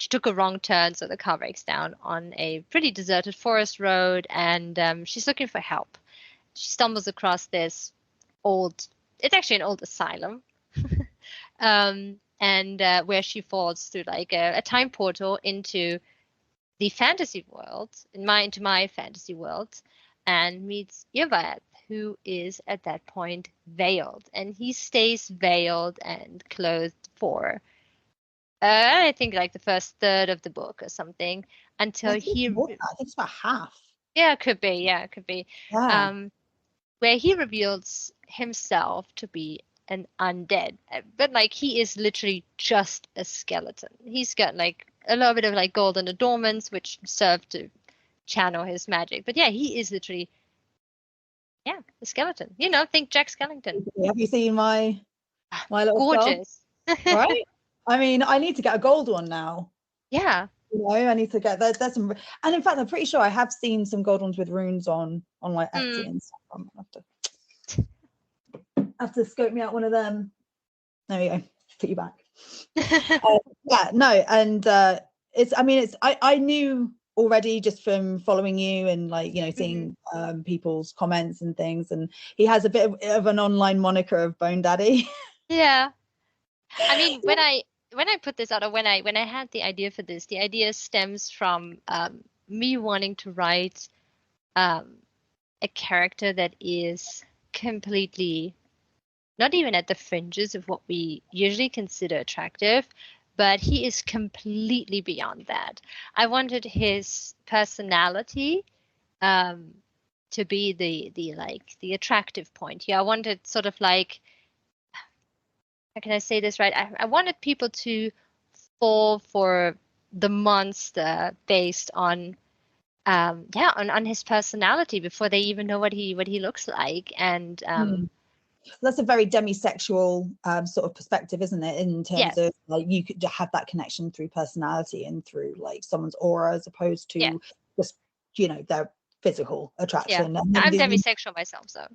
She took a wrong turn, so the car breaks down on a pretty deserted forest road, and she's looking for help. She stumbles across this it's actually an old asylum, and where she falls through like a time portal into the fantasy world, into my fantasy world, and meets Yrvaeth, who is at that point veiled, and he stays veiled and clothed for I think like the first third of the book or something, until I think it's about half. Yeah, it could be. Yeah. Where he reveals himself to be an undead, but like he is literally just a skeleton. He's got like a little bit of like golden adornments which serve to channel his magic, but yeah, he is literally a skeleton. You know, think Jack Skellington. Have you seen my little gorgeous skull? Right? I mean, I need to get a gold one now. Yeah. You know, I need to get there's some, and in fact, I'm pretty sure I have seen some gold ones with runes on like Etsy and stuff. I'm gonna have to scope me out one of them. There we go. Put you back. Yeah, no, and I knew already just from following you and, like, you know, seeing people's comments and things, and he has a bit of an online moniker of Bone Daddy. Yeah. I mean, when I put this out, or when I had the idea for this, the idea stems from me wanting to write a character that is completely not even at the fringes of what we usually consider attractive, but he is completely beyond that. I wanted his personality to be the attractive point. Yeah, I wanted sort of like, how can I say this right? I wanted people to fall for the monster based on on his personality before they even know what he looks like. And that's a very demisexual sort of perspective, isn't it, in terms of like you could have that connection through personality and through like someone's aura, as opposed to just, you know, their physical attraction. I'm demisexual myself, so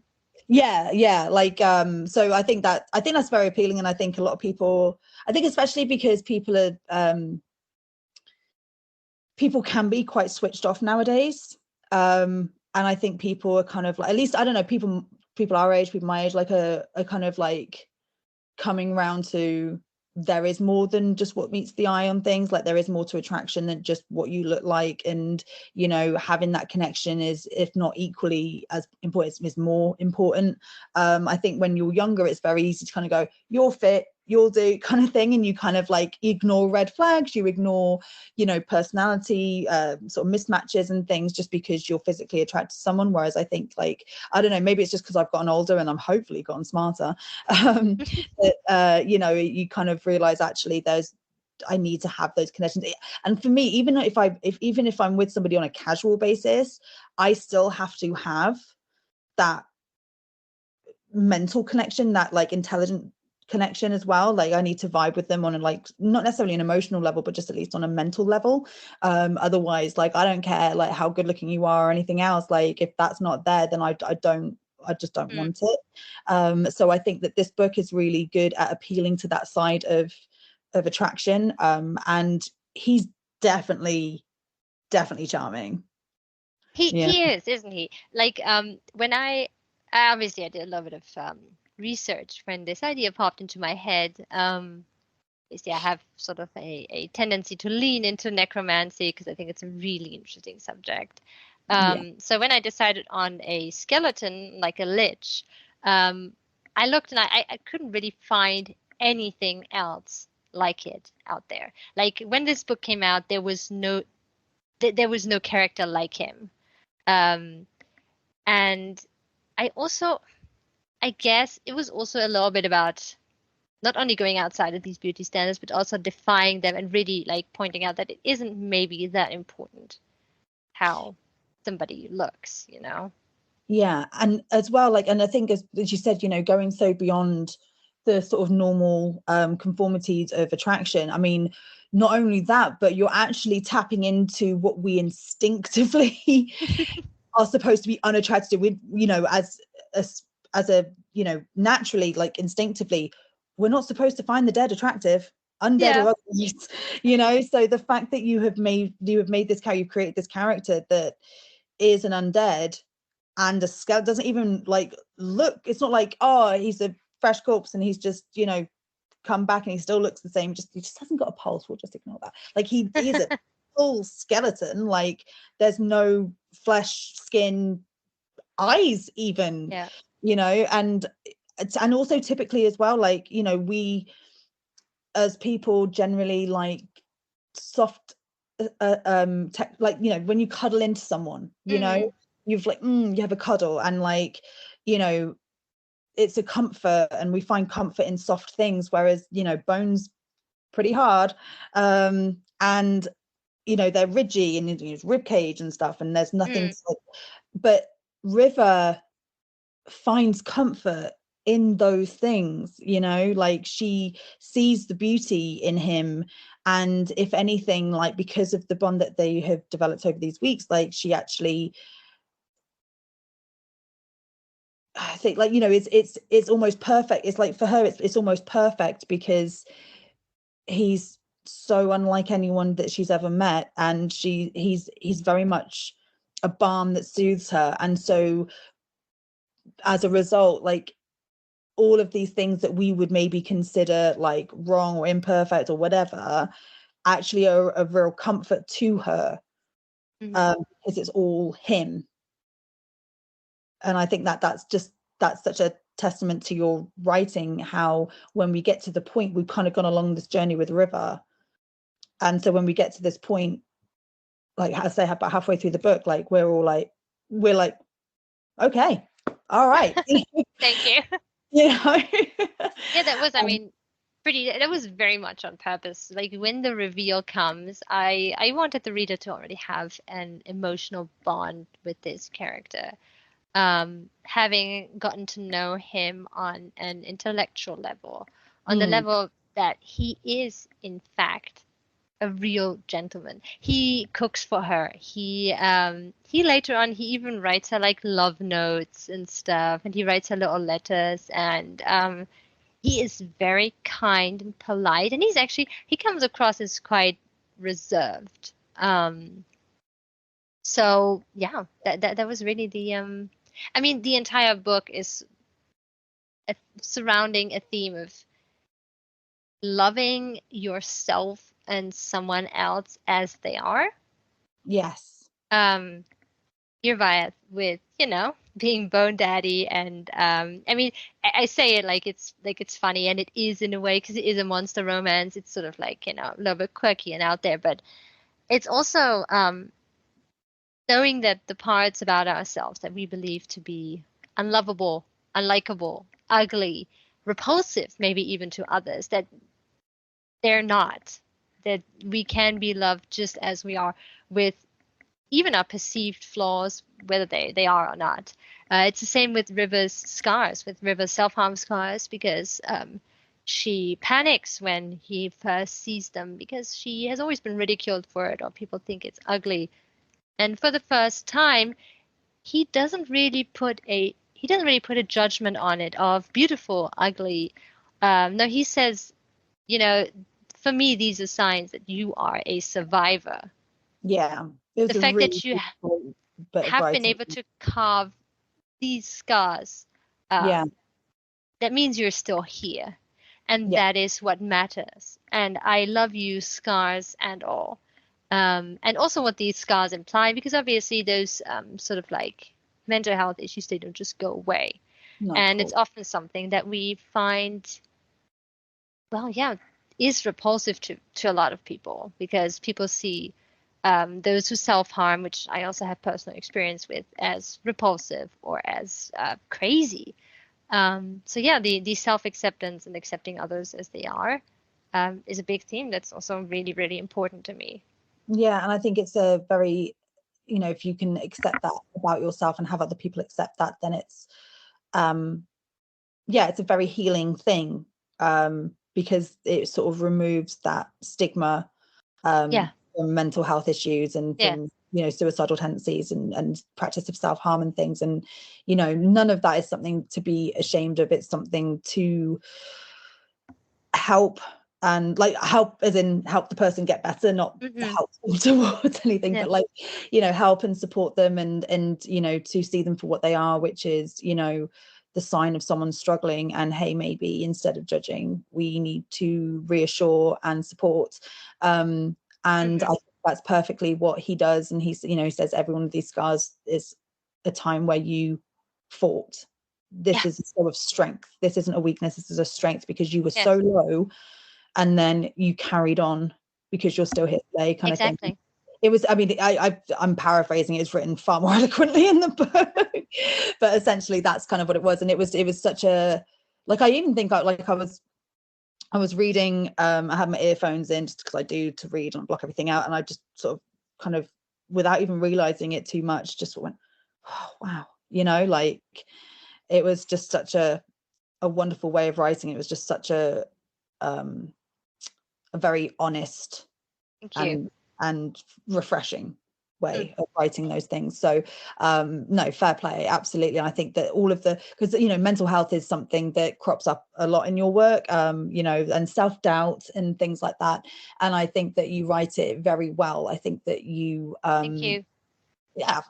like so I think that's very appealing, and I think a lot of people, I think especially because people are people can be quite switched off nowadays, and I think people are kind of like, at least I don't know, people our age, people my age, like a kind of like coming round to, there is more than just what meets the eye on things. Like, there is more to attraction than just what you look like, and, you know, having that connection is, if not equally as important, is more important. I think when you're younger, it's very easy to kind of go, you're fit, you'll do, kind of thing, and you kind of like ignore red flags, you ignore, you know, personality sort of mismatches and things, just because you're physically attracted to someone. Whereas I think, like, I don't know, maybe it's just because I've gotten older and I'm hopefully gotten smarter, that you know, you kind of realize, actually, I need to have those connections. And for me, even if I'm with somebody on a casual basis, I still have to have that mental connection, that like intelligent connection as well. Like I need to vibe with them on a, like, not necessarily an emotional level, but just at least on a mental level. Otherwise, like, I don't care like how good looking you are or anything else. Like if that's not there, then I just don't want it. So I think that this book is really good at appealing to that side of attraction. And he's definitely charming. He is, isn't he? Like when obviously I did a little bit of research when this idea popped into my head. Is I have sort of a tendency to lean into necromancy because I think it's a really interesting subject. So when I decided on a skeleton, like a lich, I looked and I couldn't really find anything else like it out there. Like when this book came out, there was no character like him. And I guess it was also a little bit about not only going outside of these beauty standards, but also defying them and really like pointing out that it isn't maybe that important how somebody looks, you know? Yeah. And as well, like, and I think as you said, you know, going so beyond the sort of normal conformities of attraction. I mean, not only that, but you're actually tapping into what we instinctively are supposed to be unattracted with, you know, as a, you know, naturally, like instinctively, we're not supposed to find the dead attractive, undead or otherwise, you know. So the fact that you have made this character, you've created this character that is an undead and a skeleton, doesn't even like look, it's not like, oh, he's a fresh corpse and he's just, you know, come back and he still looks the same, he just hasn't got a pulse, we'll just ignore that. Like he is a full skeleton, like there's no flesh, skin, eyes even, you know. And also typically as well, like, you know, we as people generally like soft like, you know, when you cuddle into someone, you know, you've like you have a cuddle and like, you know, it's a comfort, and we find comfort in soft things, whereas, you know, bones pretty hard, and you know, they're ridgy and it's rib cage and stuff, and there's nothing to, but River finds comfort in those things, you know, like she sees the beauty in him, and if anything, like because of the bond that they have developed over these weeks, like she actually, I think, like, you know, it's almost perfect. It's like for her it's almost perfect because he's so unlike anyone that she's ever met, and he's very much a balm that soothes her. And so as a result, like all of these things that we would maybe consider like wrong or imperfect or whatever actually are a real comfort to her, because it's all him. And I think that's such a testament to your writing, how when we get to the point, we've kind of gone along this journey with River, and so when we get to this point, like I say, about halfway through the book, like we're like okay, all right. Thank you. You know. Yeah, that was, I mean, that was very much on purpose. Like when the reveal comes, I wanted the reader to already have an emotional bond with this character. Having gotten to know him on an intellectual level, on the level that he is in fact a real gentleman. He cooks for her. He later on, he even writes her like love notes and stuff, and he writes her little letters, and he is very kind and polite, and he comes across as quite reserved. So yeah, that was really the I mean, the entire book is surrounding a theme of loving yourself and someone else as they are. Yes. Yrvaeth with, you know, being Bone Daddy, and I mean, I say it like it's funny, and it is in a way because it is a monster romance. It's sort of like, you know, a little bit quirky and out there, but it's also knowing that the parts about ourselves that we believe to be unlovable, unlikable, ugly, repulsive, maybe even to others, that they're not, that we can be loved just as we are, with even our perceived flaws, whether they are or not. It's the same with River's scars, with River's self-harm scars, because she panics when he first sees them because she has always been ridiculed for it, or people think it's ugly. And for the first time, he doesn't really put a judgment on it of beautiful, ugly. No, he says, you know, for me, these are signs that you are a survivor. Yeah, it The was a fact really that you beautiful bit of have been writing. able to carve these scars, Yeah, that means you're still here. And yeah, that is what matters. And I love you, scars and all. And also what these scars imply, because obviously those sort of like mental health issues, they don't just go away. no, of And it's course. often something that we find, well, yeah, is repulsive to a lot of people, because people see those who self-harm, which I also have personal experience with, as repulsive or as crazy. So yeah, the self-acceptance and accepting others as they are is a big theme that's also really, really important to me. Yeah, and I think it's a very, if you can accept that about yourself and have other people accept that, then it's yeah, it's a very healing thing, because it sort of removes that stigma Yeah, from mental health issues and yeah, from suicidal tendencies and practice of self-harm and things. And none of that is something to be ashamed of. It's something to help, and like help as in help the person get better, not to hmm help them towards anything, yeah, but like help and support them, and to see them for what they are, which is the sign of someone struggling. And hey, maybe instead of judging, we need to reassure and support. And I hmm think that's perfectly what he does. And he's he says every one of these scars is a time where you fought. This yeah, is a show of strength. This isn't a weakness. This is a strength, because you were yeah, so low, and then you carried on because you're still here today, kind of thing. exactly. It was, I mean, I'm paraphrasing. It's written far more eloquently in the book, but essentially that's kind of what it was. And it was such a, like, I even think I was reading, I had my earphones in just because I do to read and block everything out, and I just sort of kind of, without even realizing it too much, just went, oh, wow, like, it was just such a wonderful way of writing. It was just such um a very honest Thank you. and refreshing Mm. way of writing those things. So no, fair play, absolutely. And I think that all of the, because mental health is something that crops up a lot in your work, and self-doubt and things like that. And I think that you write it very well. I think that you Thank you. yeah,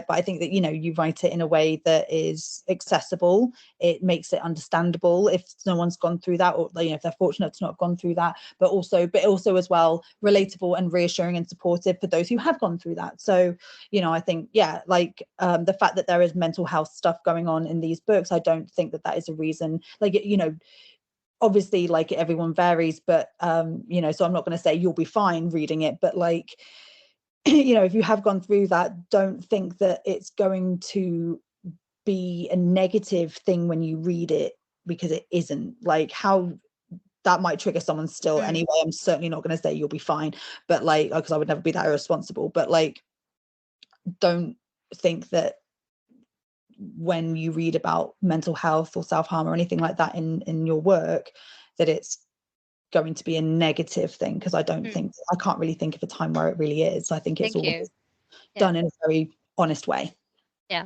but I think that you write it in a way that is accessible. It makes it understandable if no one's gone through that, or if they're fortunate to not have gone through that, but also as well relatable and reassuring and supportive for those who have gone through that. So I think, yeah, like, the fact that there is mental health stuff going on in these books, I don't think that is a reason, like, obviously, like, everyone varies, but so I'm not going to say you'll be fine reading it, but like, if you have gone through that, don't think that it's going to be a negative thing when you read it, because it isn't. Like, how that might trigger someone still Mm. anyway. I'm certainly not going to say you'll be fine, but like, because I would never be that irresponsible, but like, don't think that when you read about mental health or self-harm or anything like that in your work, that it's going to be a negative thing, because I can't really think of a time where it really is. I think it's Thank always you. Yeah, done in a very honest way. yeah.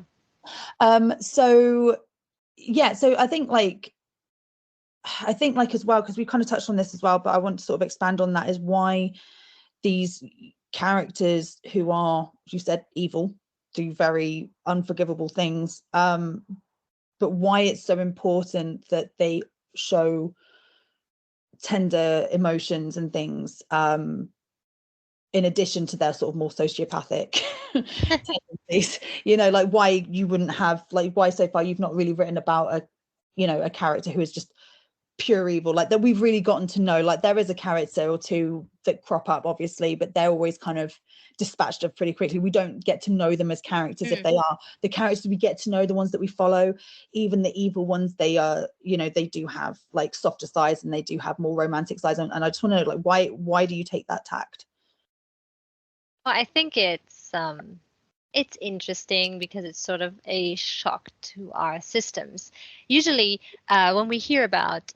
So yeah, so I think like as well, because we kind of touched on this as well, but I want to sort of expand on that, is why these characters who are, as you said, evil, do very unforgivable things, but why it's so important that they show tender emotions and things, in addition to their sort of more sociopathic tendencies. Like, why you wouldn't have, like, why so far you've not really written about a character who is just pure evil, like, that we've really gotten to know. Like, there is a character or two that crop up, obviously, but they're always kind of dispatched of pretty quickly. We don't get to know them as characters. If Mm. they are the characters we get to know, the ones that we follow, even the evil ones, they are, they do have like softer sides, and they do have more romantic sides. And I just want to know, like, why do you take that tact? Well, I think it's interesting because it's sort of a shock to our systems. Usually, when we hear about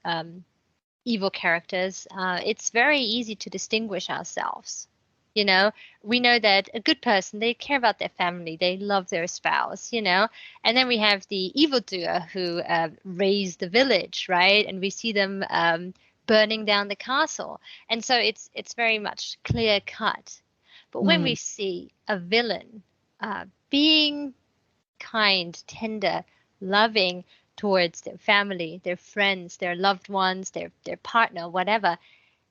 evil characters, it's very easy to distinguish ourselves. You know, we know that a good person, they care about their family, they love their spouse, and then we have the evildoer who raised the village, right? And we see them burning down the castle. And so it's very much clear cut. But when we see a villain being kind, tender, loving towards their family, their friends, their loved ones, their partner, whatever,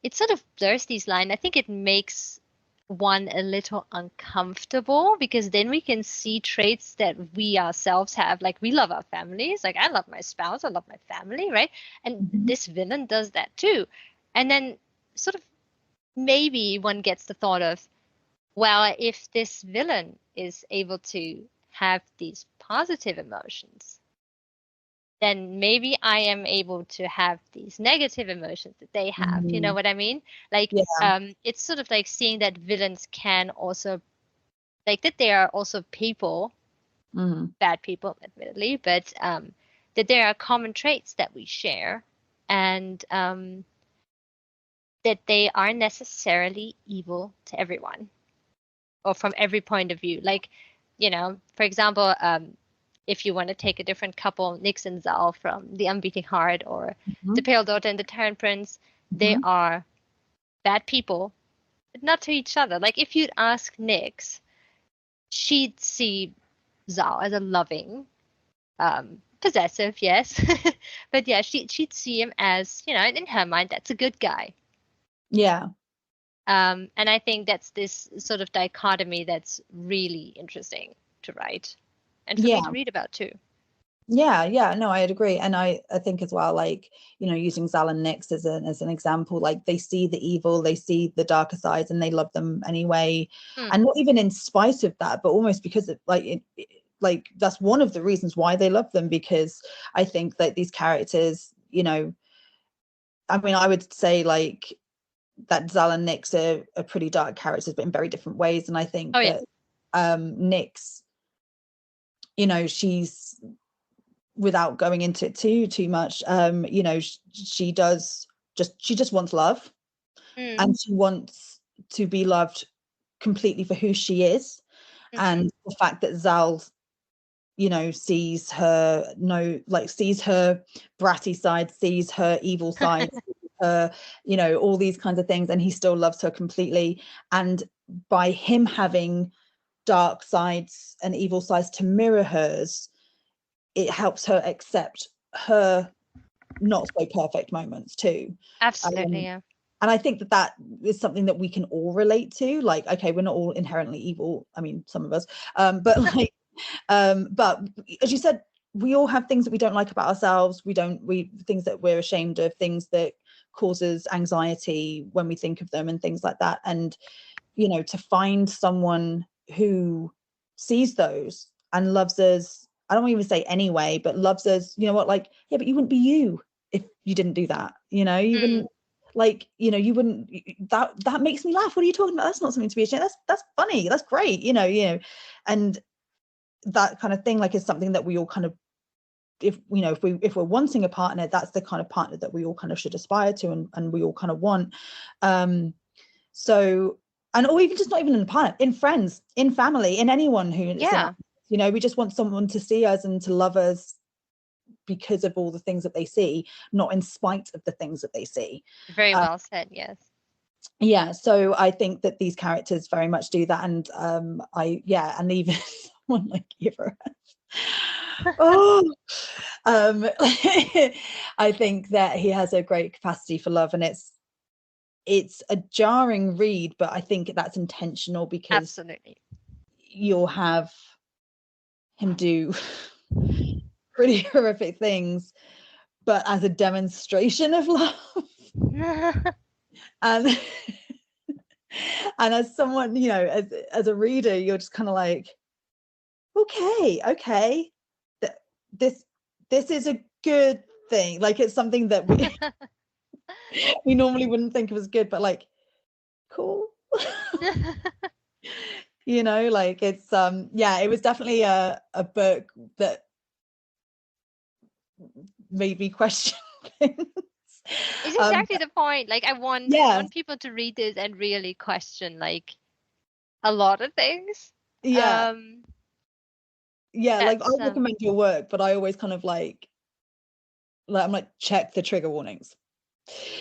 it sort of blurs these lines. I think it makes one a little uncomfortable because then we can see traits that we ourselves have. Like we love our families. Like I love my spouse, I love my family, right? And this villain does that too. And then sort of maybe one gets the thought of, well, if this villain is able to have these positive emotions, then maybe I am able to have these negative emotions that they have. You know what I mean? Like, it's sort of like seeing that villains can also, like that they are also people, bad people, admittedly, but that there are common traits that we share, and that they aren't necessarily evil to everyone or from every point of view. Like, for example, if you want to take a different couple, Nyx and Zal from The Unbeating Heart or The Pale Daughter and the Tyrant Prince, they are bad people, but not to each other. Like if you'd ask Nyx, she'd see Zal as a loving, possessive, yes, but yeah, she'd see him as, in her mind, that's a good guy. Yeah. And I think that's this sort of dichotomy that's really interesting to write and for me to read about too. Yeah, no, I'd agree. And I think as well, like, using Zal and Nyx as an example, like they see the evil, they see the darker sides, and they love them anyway. And not even in spite of that, but almost because of, like that's one of the reasons why they love them, because I think that these characters, I mean, I would say like that Zal and Nyx are pretty dark characters, but in very different ways. And I think that Nyx, she's, without going into it too much, she just wants love, and she wants to be loved completely for who she is. And the fact that Zal, sees her bratty side, sees her evil side, her, all these kinds of things, and he still loves her completely. And by him having dark sides and evil sides to mirror hers, it helps her accept her not so perfect moments too. Absolutely, yeah. And I think that is something that we can all relate to. Like, okay, we're not all inherently evil. I mean, some of us, but like, but as you said, we all have things that we don't like about ourselves. Things that we're ashamed of, things that causes anxiety when we think of them, and things like that. And to find someone who sees those and loves us, I don't even say anyway, but loves us, like, yeah, but you wouldn't be you if you didn't do that. You wouldn't, like, you wouldn't, that makes me laugh. What are you talking about? That's not something to be ashamed. That's funny. That's great. And that kind of thing, like, is something that we all kind of, if we're wanting a partner, that's the kind of partner that we all kind of should aspire to, and we all kind of want. So, and or even just not even in a partner, in friends, in family, in anyone who is we just want someone to see us and to love us because of all the things that they see, not in spite of the things that they see. Very well said. Yes. Yeah, so I think that these characters very much do that. And and even someone like Yrvaeth. I think that he has a great capacity for love, and it's a jarring read, but I think that's intentional, because absolutely you'll have him do pretty horrific things, but as a demonstration of love. And as someone, as a reader, you're just kind of like, okay, this is a good thing. Like, it's something that we normally wouldn't think of as good, but like, cool. Like, it's it was definitely a book that made me question things. It's exactly the point. Like I Yeah, want people to read this and really question like a lot of things. yeah, yeah. Like I That's recommend your work, but I always kind of I'm like, check the trigger warnings.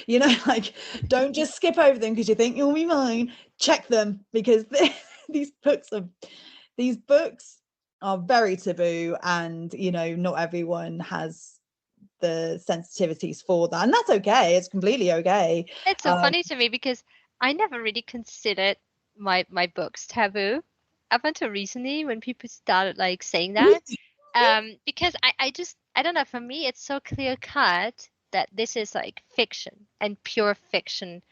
You know, like don't just skip over them because you think you'll be mine. Check them because these books are very taboo, and you know, not everyone has the sensitivities for that, and that's okay. It's completely okay. it's so funny to me because I never really considered my books taboo up until recently when people started like saying that. Because I don't know, for me it's so clear cut that this is like fiction and pure fiction,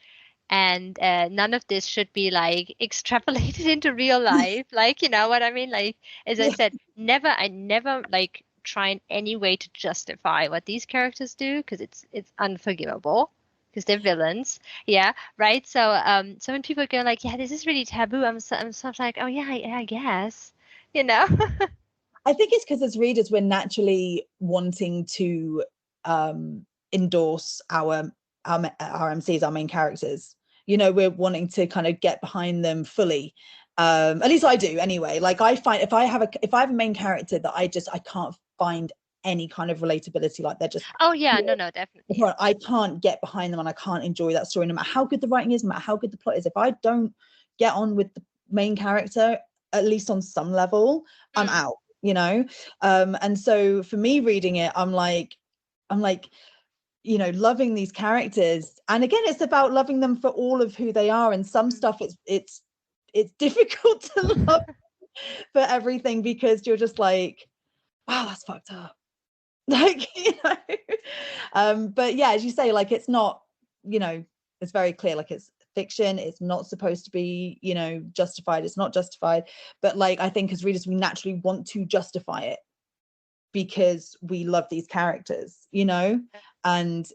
and none of this should be like extrapolated into real life. Like, you know what I mean? Like, as I said, I never like try in any way to justify what these characters do because it's unforgivable because they're villains. Yeah, right. So when people go like, yeah, this is really taboo, I'm sort of like, oh yeah, I guess, you know. I think it's because as readers we're naturally wanting to endorse our MCs, our main characters. You know, we're wanting to kind of get behind them fully. At least I do anyway. Like I find if I have a main character that I can't find any kind of relatability, like they're just, Oh yeah, no, definitely. I can't get behind them and I can't enjoy that story no matter how good the writing is, no matter how good the plot is. If I don't get on with the main character, at least on some level, I'm out, you know. And so for me reading it, I'm like, you know, loving these characters, and again it's about loving them for all of who they are, and some stuff it's difficult to love for everything because you're just like, wow, that's fucked up. Like, you know. But yeah, as you say, like it's not, you know, it's very clear, like it's fiction, it's not supposed to be, you know, justified, it's not justified, but like I think as readers we naturally want to justify it because we love these characters, you know, and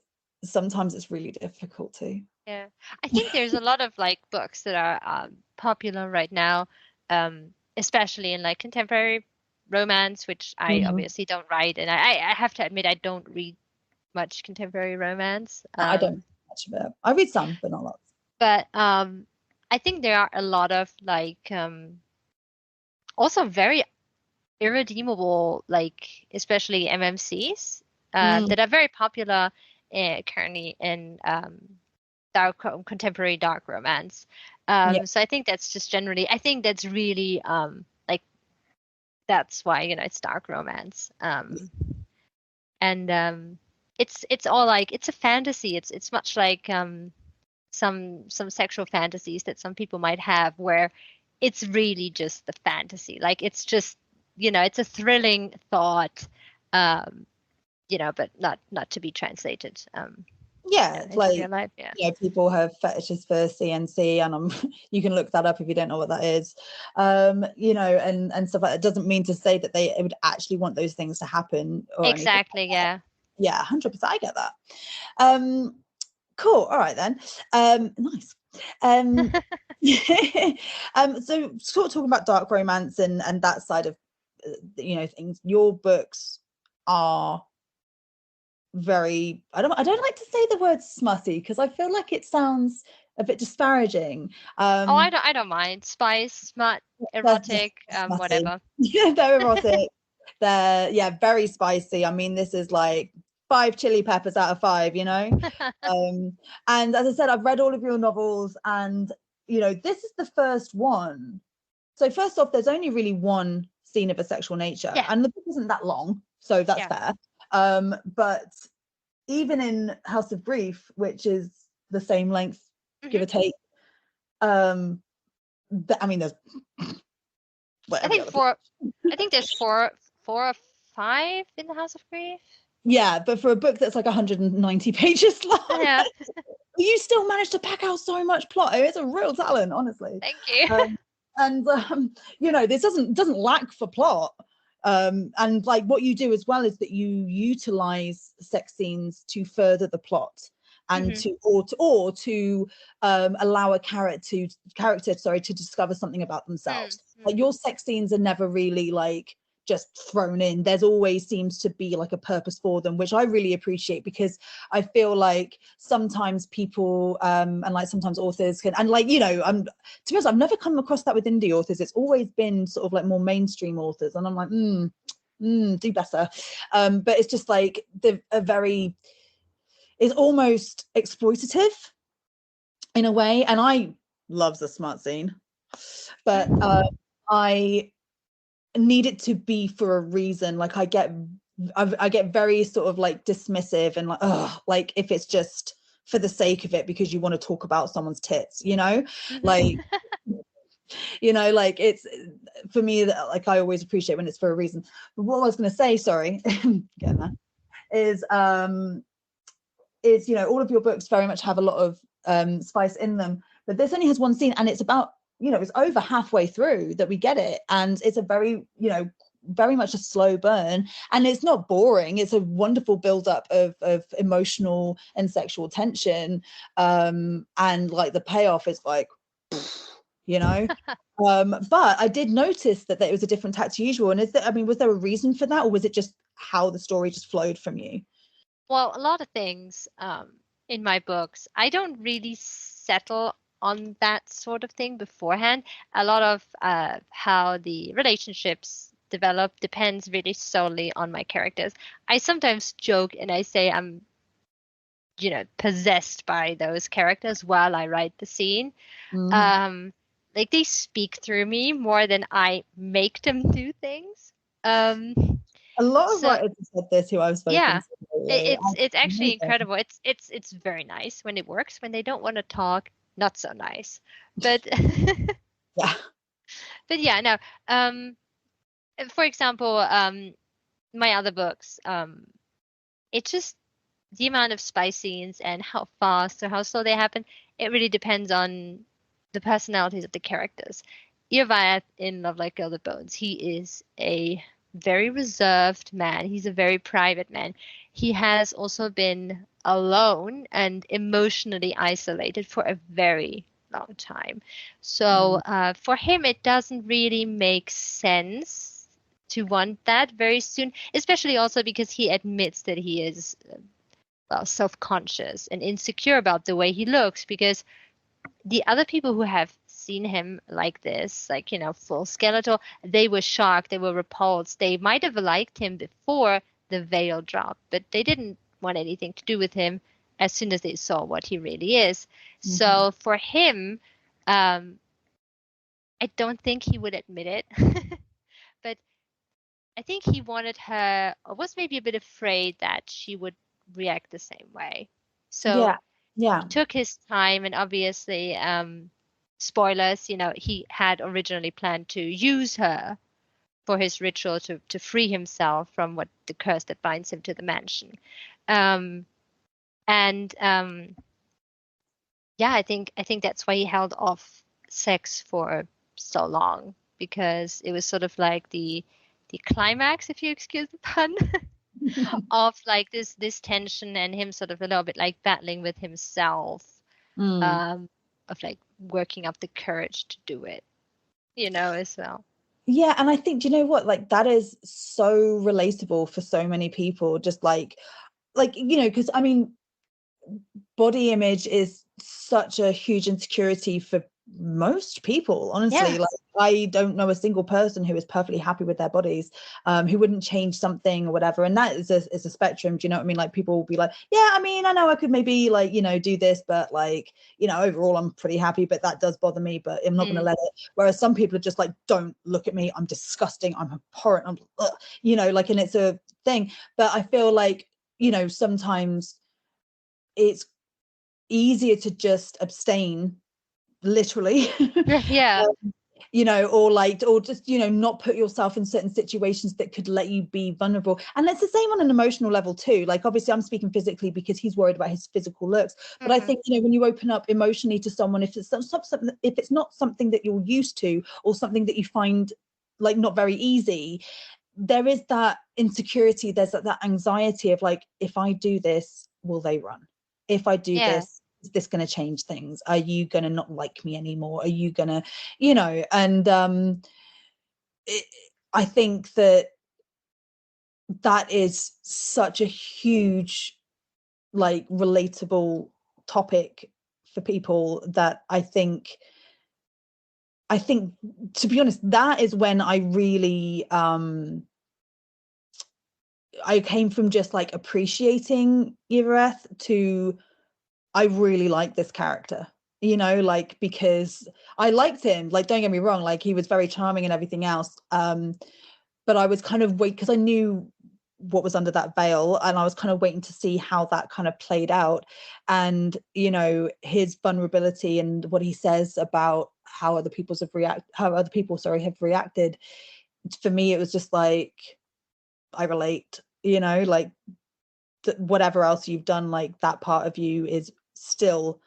sometimes it's really difficult to. Yeah, I think there's a lot of like books that are popular right now, especially in like contemporary romance, which I obviously don't write, and I have to admit I don't read much contemporary romance. I don't much of it. I read some, but not lots. But I think there are a lot of like also very irredeemable, like especially MMCs that are very popular currently in contemporary dark romance. So I think that's just generally, I think that's really like that's why, you know, it's dark romance. And it's all like it's a fantasy. It's much like some sexual fantasies that some people might have where it's really just the fantasy. Like it's just, you know, it's a thrilling thought, you know, but not to be translated. Yeah, Into like real life, yeah. you know, people have fetishes for CNC, and you can look that up if you don't know what that is. You know, and stuff like that. Doesn't mean to say that they would actually want those things to happen or Exactly, anything like yeah. Yeah, 100%. I get that. Cool. All right then. Nice. So sort of talking about dark romance and that side of you know things. Your books are very, I don't like to say the word smutty because I feel like it sounds a bit disparaging. Oh, I don't mind. Spice, smut, erotic, whatever. Yeah, they're erotic. They're very spicy. I mean, this is like 5 chili peppers out of 5, you know. And as I said, I've read all of your novels, and you know, this is the first one. So first off, there's only really one scene of a sexual nature, and the book isn't that long, so that's fair. But even in House of Grief, which is the same length, give or take, I mean, there's I think there's four or five in the House of Grief. Yeah, but for a book that's like 190 pages long, yeah, you still managed to pack out so much plot. It's a real talent, honestly. Thank you. And you know, this doesn't lack for plot. And like what you do as well is that you utilize sex scenes to further the plot and to allow a character to discover something about themselves. Like your sex scenes are never really like just thrown in. There's always seems to be like a purpose for them, which I really appreciate, because I feel like sometimes people and like sometimes authors can, and like, you know, to be honest, I've never come across that with indie authors. It's always been sort of like more mainstream authors, and I'm like, do better. But it's just like it's almost exploitative in a way, and I love the smart scene, but I need it to be for a reason. Like I get very sort of like dismissive and like, oh, like if it's just for the sake of it because you want to talk about someone's tits, you know, like, you know, like it's, for me, like I always appreciate when it's for a reason. But what I was going to say, sorry, getting that, is, you know, all of your books very much have a lot of spice in them, but this only has one scene, and it's about, you know, it's over halfway through that we get it, and it's a very, you know, very much a slow burn, and it's not boring. It's a wonderful build-up of emotional and sexual tension, and like the payoff is like, you know. But I did notice that it was a different tack to usual, and was there a reason for that, or was it just how the story just flowed from you? Well, a lot of things in my books, I don't really settle on that sort of thing beforehand. A lot of how the relationships develop depends really solely on my characters. I sometimes joke and I say I'm, you know, possessed by those characters while I write the scene. Like they speak through me more than I make them do things. A lot of writers have said this who I've spoken to. It's actually incredible. It's very nice when it works. When they don't want to talk, not so nice. But yeah. But yeah, no. For example, my other books, it's just the amount of spice scenes and how fast or how slow they happen. It really depends on the personalities of the characters. Yrvaeth in Like Gilded Bones, he is a very reserved man. He's a very private man. He has also been alone and emotionally isolated for a very long time. So for him, it doesn't really make sense to want that very soon, especially also because he admits that he is self-conscious and insecure about the way he looks, because the other people who have seen him like this, like, you know, full skeletal, they were shocked, they were repulsed. They might have liked him before the veil dropped, but they didn't want anything to do with him as soon as they saw what he really is. So for him, I don't think he would admit it, but I think he wanted her, or was maybe a bit afraid that she would react the same way. So he took his time, and obviously, spoilers, you know, he had originally planned to use her for his ritual to free himself from what the curse that binds him to the mansion. Yeah, I think that's why he held off sex for so long, because it was sort of like the climax, if you excuse the pun, of like this tension and him sort of a little bit like battling with himself, of like working up the courage to do it, you know, as well. Yeah, and I think, do you know what, like that is so relatable for so many people, just like you know, because I mean, body image is such a huge insecurity for most people, honestly. Like I don't know a single person who is perfectly happy with their bodies, who wouldn't change something or whatever, and that is a spectrum. Do you know what I mean? Like people will be like, yeah, I mean, I know I could maybe, like, you know, do this, but like, you know, overall I'm pretty happy, but that does bother me, but I'm not going to let it. Whereas some people are just like, don't look at me, I'm disgusting, I'm abhorrent, I'm you know, like, and it's a thing. But I feel like, you know, sometimes it's easier to just abstain, literally. You know, or just, you know, not put yourself in certain situations that could let you be vulnerable. And it's the same on an emotional level too. Like obviously I'm speaking physically because he's worried about his physical looks, but I think, you know, when you open up emotionally to someone, if it's not something that you're used to, or something that you find like not very easy, there is that insecurity, there's that anxiety of like, if I do this, will they run? If I do this, is this going to change things? Are you going to not like me anymore? Are you going to, you know, and I think that is such a huge, like, relatable topic for people that I think, to be honest, that is when I really I came from just like appreciating Yrvaeth to I really like this character, like, because I liked him, like, don't get me wrong, like, he was very charming and everything else, but I was kind of because I knew what was under that veil, and I was kind of waiting to see how that kind of played out. And his vulnerability and what he says about how other people have reacted, for me it was just like, I relate, like, whatever else you've done, like, that part of you is still,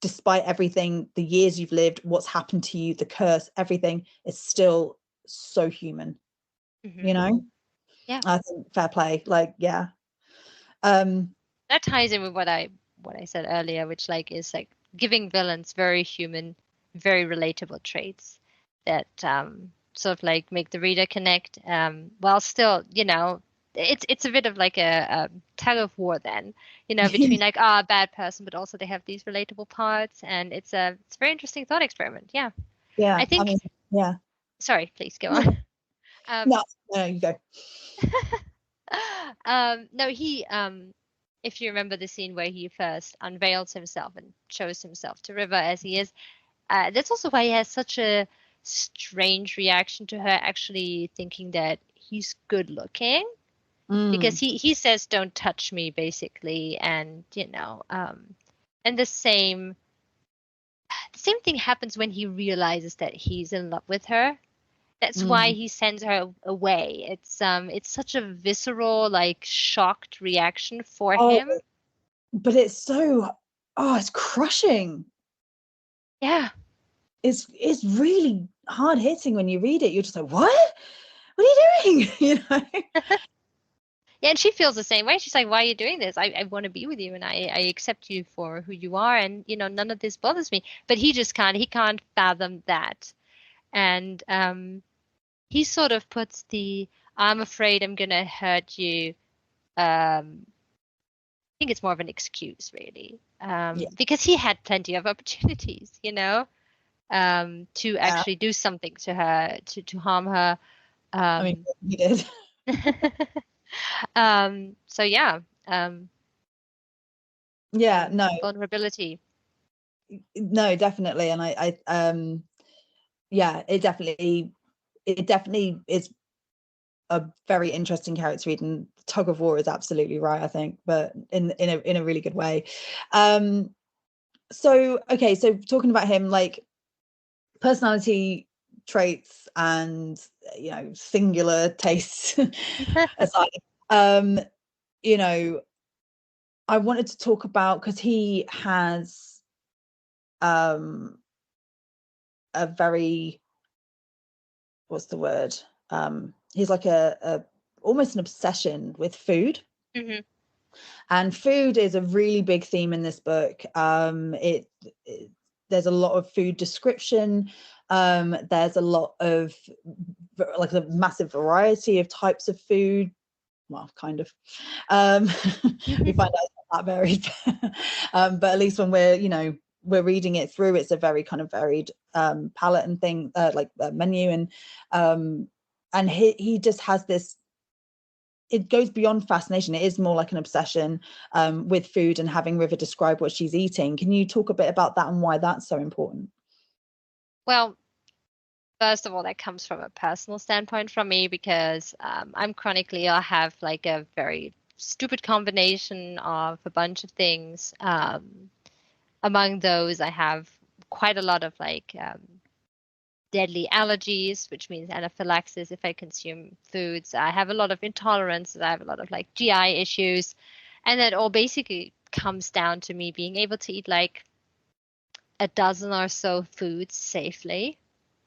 despite everything, the years you've lived, what's happened to you, the curse, everything is still so human. Yeah, I think fair play, like, yeah. That ties in with what I said earlier, which like is like giving villains very human, very relatable traits that sort of like make the reader connect, while still, it's a bit of like a tug of war then, between like a bad person, but also they have these relatable parts, and it's a very interesting thought experiment. Yeah. Yeah, I think. mean, yeah. Sorry, please go on. No, you go. No, he if you remember the scene where he first unveils himself and shows himself to River as he is, that's also why he has such a strange reaction to her actually thinking that he's good looking, because he says, "Don't touch me," basically, and and the same thing happens when he realizes that he's in love with her. That's why he sends her away. It's such a visceral, like, shocked reaction for him. But it's so, it's crushing. Yeah. It's really hard hitting when you read it. You're just like, what are you doing? Yeah, and she feels the same way. She's like, "Why are you doing this? I want to be with you, and I accept you for who you are, and none of this bothers me." But he just can't. He can't fathom that, and he sort of puts the "I'm afraid I'm gonna hurt you." I think it's more of an excuse, really, because he had plenty of opportunities, to actually do something to her, to harm her. I mean, he did. So yeah. Yeah, no. Vulnerability. No, definitely. And yeah, it definitely is a very interesting character read, and tug of war is absolutely right, I think, but in a really good way. So okay, so talking about him, like, personality traits and singular tastes aside, I wanted to talk about, because he has a very, what's the word, he's like a almost an obsession with food. And food is a really big theme in this book. There's a lot of food description. There's a lot of, like, a massive variety of types of food. Well, kind of. We find out it's not that varied, but at least when we're reading it through, it's a very kind of varied palette and thing, like menu, and he just has this. It goes beyond fascination. It is more like an obsession with food, and having River describe what she's eating. Can you talk a bit about that and why that's so important? Well, first of all, that comes from a personal standpoint from me, because I'm chronically ill. I have like a very stupid combination of a bunch of things. Among those, I have quite a lot of like deadly allergies, which means anaphylaxis if I consume foods. I have a lot of intolerances. I have a lot of like GI issues. And that all basically comes down to me being able to eat like a dozen or so foods safely.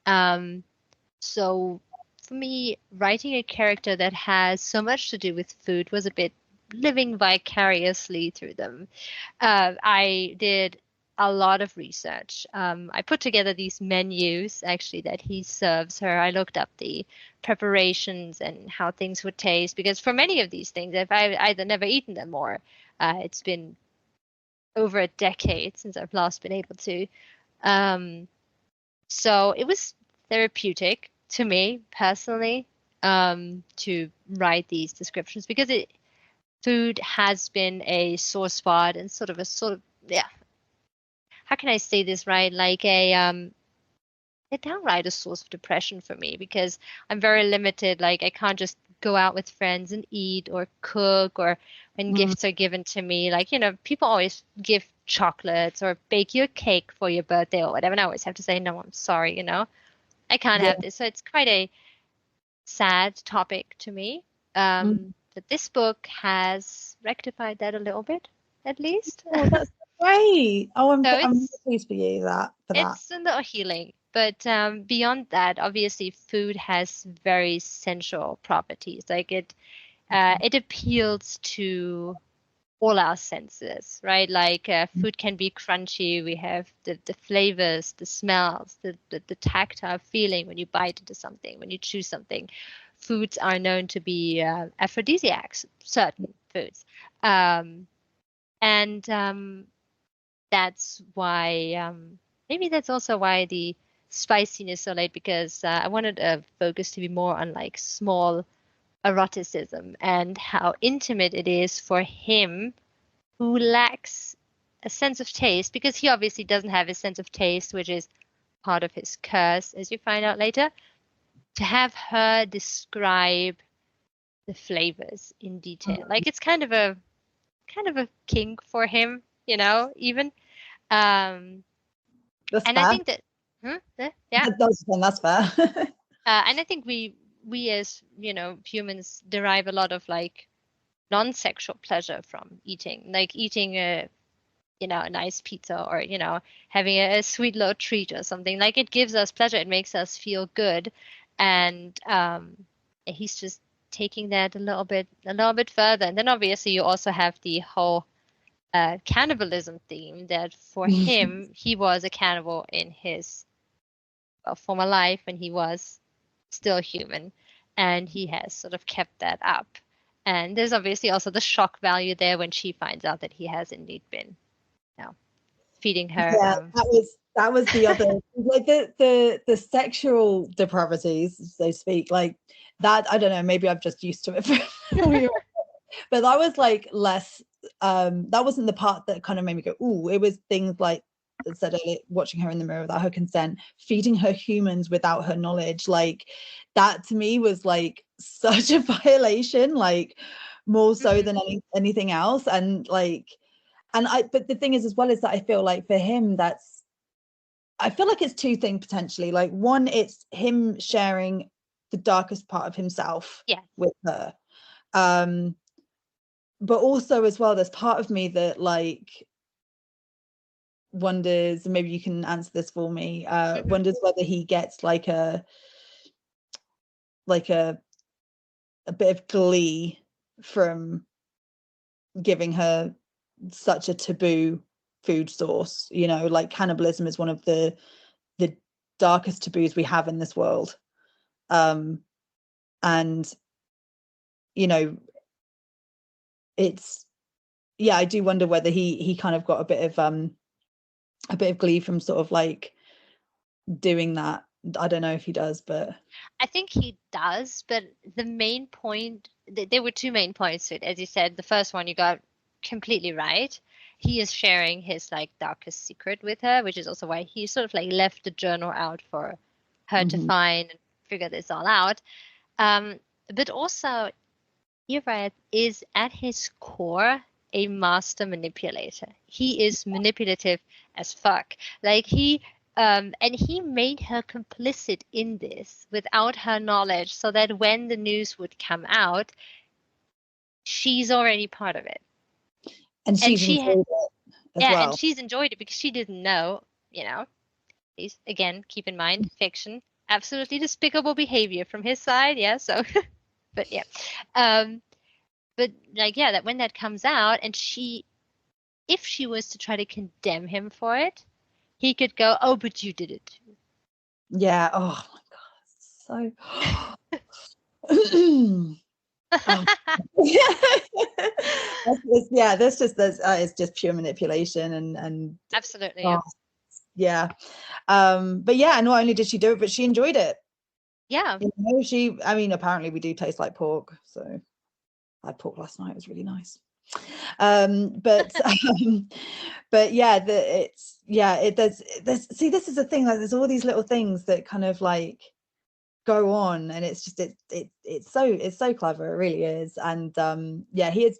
So for me, writing a character that has so much to do with food was a bit living vicariously through them. I did a lot of research. I put together these menus actually that he serves her. I looked up the preparations and how things would taste. Because for many of these things, if I've either never eaten them or it's been over a decade since I've last been able to. So it was therapeutic to me personally to write these descriptions, because food has been a sore spot and sort of yeah. How can I say this right? Like a downright a source of depression for me, because I'm very limited. Like I can't just go out with friends and eat or cook, or when gifts are given to me. Like, people always give chocolates or bake you a cake for your birthday or whatever. And I always have to say, no, I'm sorry, I can't have this. So it's quite a sad topic to me. But this book has rectified that a little bit, at least. Oh, that's great. Oh, I'm So really pleased for you for that. It's a little healing. But beyond that, obviously, food has very sensual properties. Like it appeals to all our senses, right? Like food can be crunchy. We have the flavors, the smells, the tactile feeling when you bite into something, when you chew something. Foods are known to be aphrodisiacs, certain foods. And that's why, maybe that's also why the spiciness so late, because I wanted a focus to be more on like small eroticism and how intimate it is for him, who lacks a sense of taste, because he obviously doesn't have a sense of taste, which is part of his curse, as you find out later, to have her describe the flavors in detail. Like it's kind of a kink for him, even. That's and fair. I think that, yeah, that's fair. and I think we as humans derive a lot of like non-sexual pleasure from eating, like eating a nice pizza, or having a sweet little treat or something. Like it gives us pleasure, it makes us feel good, and he's just taking that a little bit further. And then obviously you also have the whole cannibalism theme, that for him he was a cannibal in his former life when he was still human, and he has sort of kept that up. And there's obviously also the shock value there when she finds out that he has indeed been feeding her. Yeah, that was the other, like the sexual depravities, so to speak, like that. I don't know, maybe I'm just used to it. But that was like less. That wasn't the part that kind of made me go, ooh. It was things like I said earlier, watching her in the mirror without her consent, feeding her humans without her knowledge. Like that to me was like such a violation, like more so than anything else. And like, but the thing is as well is that I feel like for him, I feel like it's two things potentially. Like one, it's him sharing the darkest part of himself with her. But also as well, there's part of me that like wonders, maybe you can answer this for me, wonders whether he gets like a bit of glee from giving her such a taboo food source. Like cannibalism is one of the darkest taboos we have in this world. And it's, yeah, I do wonder whether he kind of got a bit of glee from sort of like doing that. I don't know if he does, but I think he does. But the main point, there were two main points to it. As you said, the first one you got completely right. He is sharing his like darkest secret with her, which is also why he sort of like left the journal out for her to find and figure this all out. But also, Yrvaeth is at his core a master manipulator. He is manipulative as fuck. Like and he made her complicit in this without her knowledge, so that when the news would come out, she's already part of it. And she's enjoyed it as well. And she's enjoyed it because she didn't know, Please, again, keep in mind, fiction, absolutely despicable behavior from his side, so, but yeah. But like, that when that comes out, and if she was to try to condemn him for it, he could go, oh, but you did it too. Yeah. Oh my God. So it's just pure manipulation and Absolutely, oh, yeah. But yeah, not only did she do it, but she enjoyed it. yeah. You know, I mean, apparently we do taste like pork, so I had pork last night. It was really nice. But yeah, there's see, this is the thing, like there's all these little things that kind of like go on, and it's just it's so clever, it really is. And yeah, he's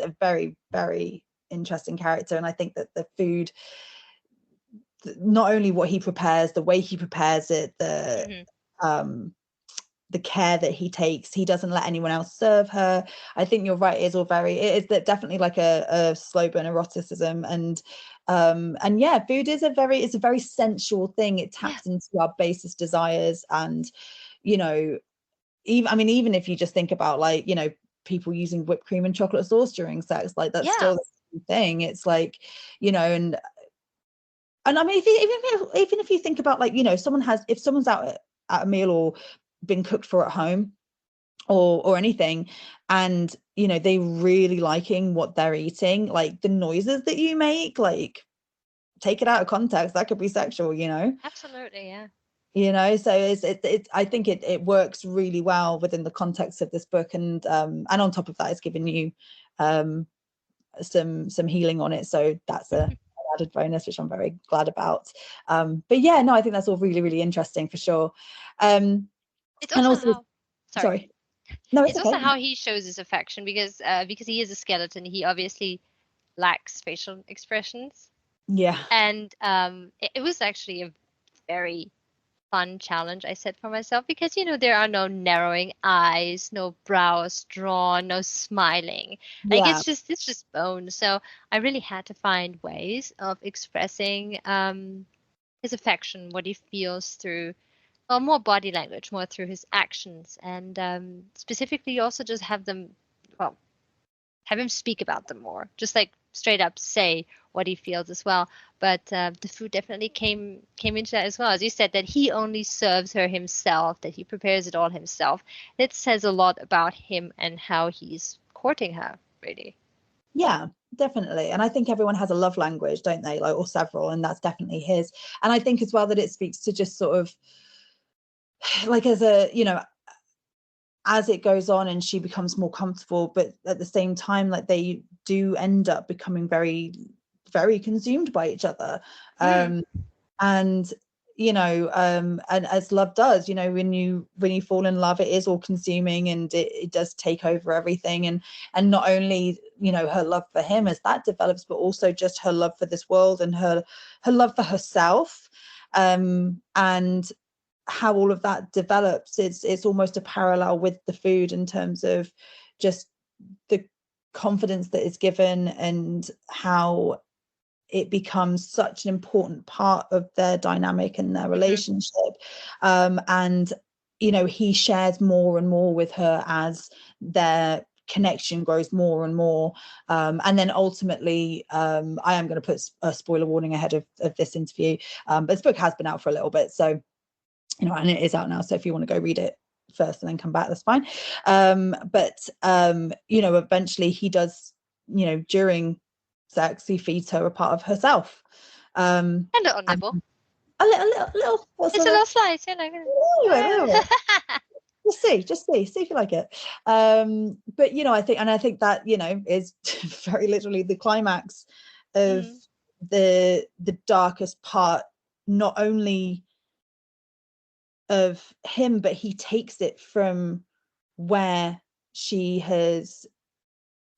a very, very interesting character, and I think that the food, not only what he prepares, the way he prepares it, the care that he takes, he doesn't let anyone else serve her. I think you're right, it is definitely like a slow burn eroticism. And yeah, food is it's a very sensual thing. It taps into our basest desires. And you know, even if you just think about, like, you know, people using whipped cream and chocolate sauce during sex, like that's still the thing. It's like, you know, and I mean, even if you think about, like, you know, if someone's out at a meal or been cooked for at home or anything, and you know, they really liking what they're eating, like the noises that you make, like, take it out of context, that could be sexual, you know. Absolutely, yeah. You know, so it's I think it works really well within the context of this book. And on top of that, it's given you some healing on it, so that's an added bonus, which I'm very glad about. But yeah, no, I think that's all really, really interesting for sure. It's also sorry. No, it's also okay. how he shows his affection, because he is a skeleton, he obviously lacks facial expressions. Yeah. And it was actually a very fun challenge I set for myself, because, you know, there are no narrowing eyes, no brows drawn, no smiling. Like, Yeah. it's just bone. So I really had to find ways of expressing his affection, what he feels through, well, more body language, more through his actions, and specifically also just have him speak about them more, just like straight up say what he feels as well. But the food definitely came into that as well, as you said, that he only serves her himself, that he prepares it all himself. It says a lot about him and how he's courting her, really. Yeah, definitely. And I think everyone has a love language, don't they, like, or several, and that's definitely his. And I think as well that it speaks to just sort of like, as a, you know, as it goes on and she becomes more comfortable, but at the same time, like, they do end up becoming very, very consumed by each other. And you know, and as love does, you know, when you fall in love, it is all consuming, and it does take over everything. And not only, you know, her love for him as that develops, but also just her love for this world and her love for herself, and how all of that develops. It's almost a parallel with the food, in terms of just the confidence that is given, and how it becomes such an important part of their dynamic and their relationship. And you know, he shares more and more with her as their connection grows more and more. And then ultimately, I am going to put a spoiler warning ahead of this interview, but this book has been out for a little bit, so, you know, and it is out now, so if you want to go read it first and then come back, that's fine. But you know, eventually he does, you know, during sex, he feeds her a part of herself, And a little nibble. A little It's a little slice, you know. just see if you like it. But you know, I think that, you know, is very literally the climax of the darkest part, not only of him, but he takes it from where she has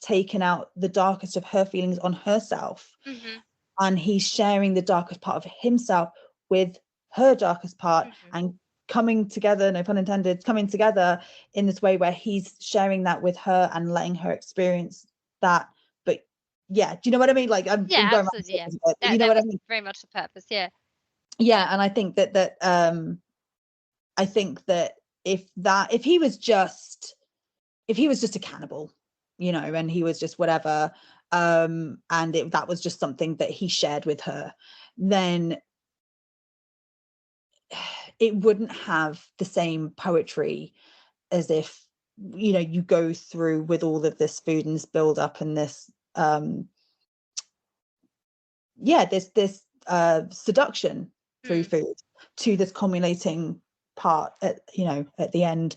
taken out the darkest of her feelings on herself, and he's sharing the darkest part of himself with her darkest part, and coming together, no pun intended, coming together in this way where he's sharing that with her and letting her experience that. But yeah, do you know what I mean? Like, I'm Yeah, going absolutely, yeah. you know what I mean? Very much the purpose, yeah. Yeah, and I think that I think that if he was just a cannibal, you know, and he was just whatever, and that was just something that he shared with her, then it wouldn't have the same poetry as if, you know, you go through with all of this food and this build up and this this seduction through food to this culminating part at, you know, at the end.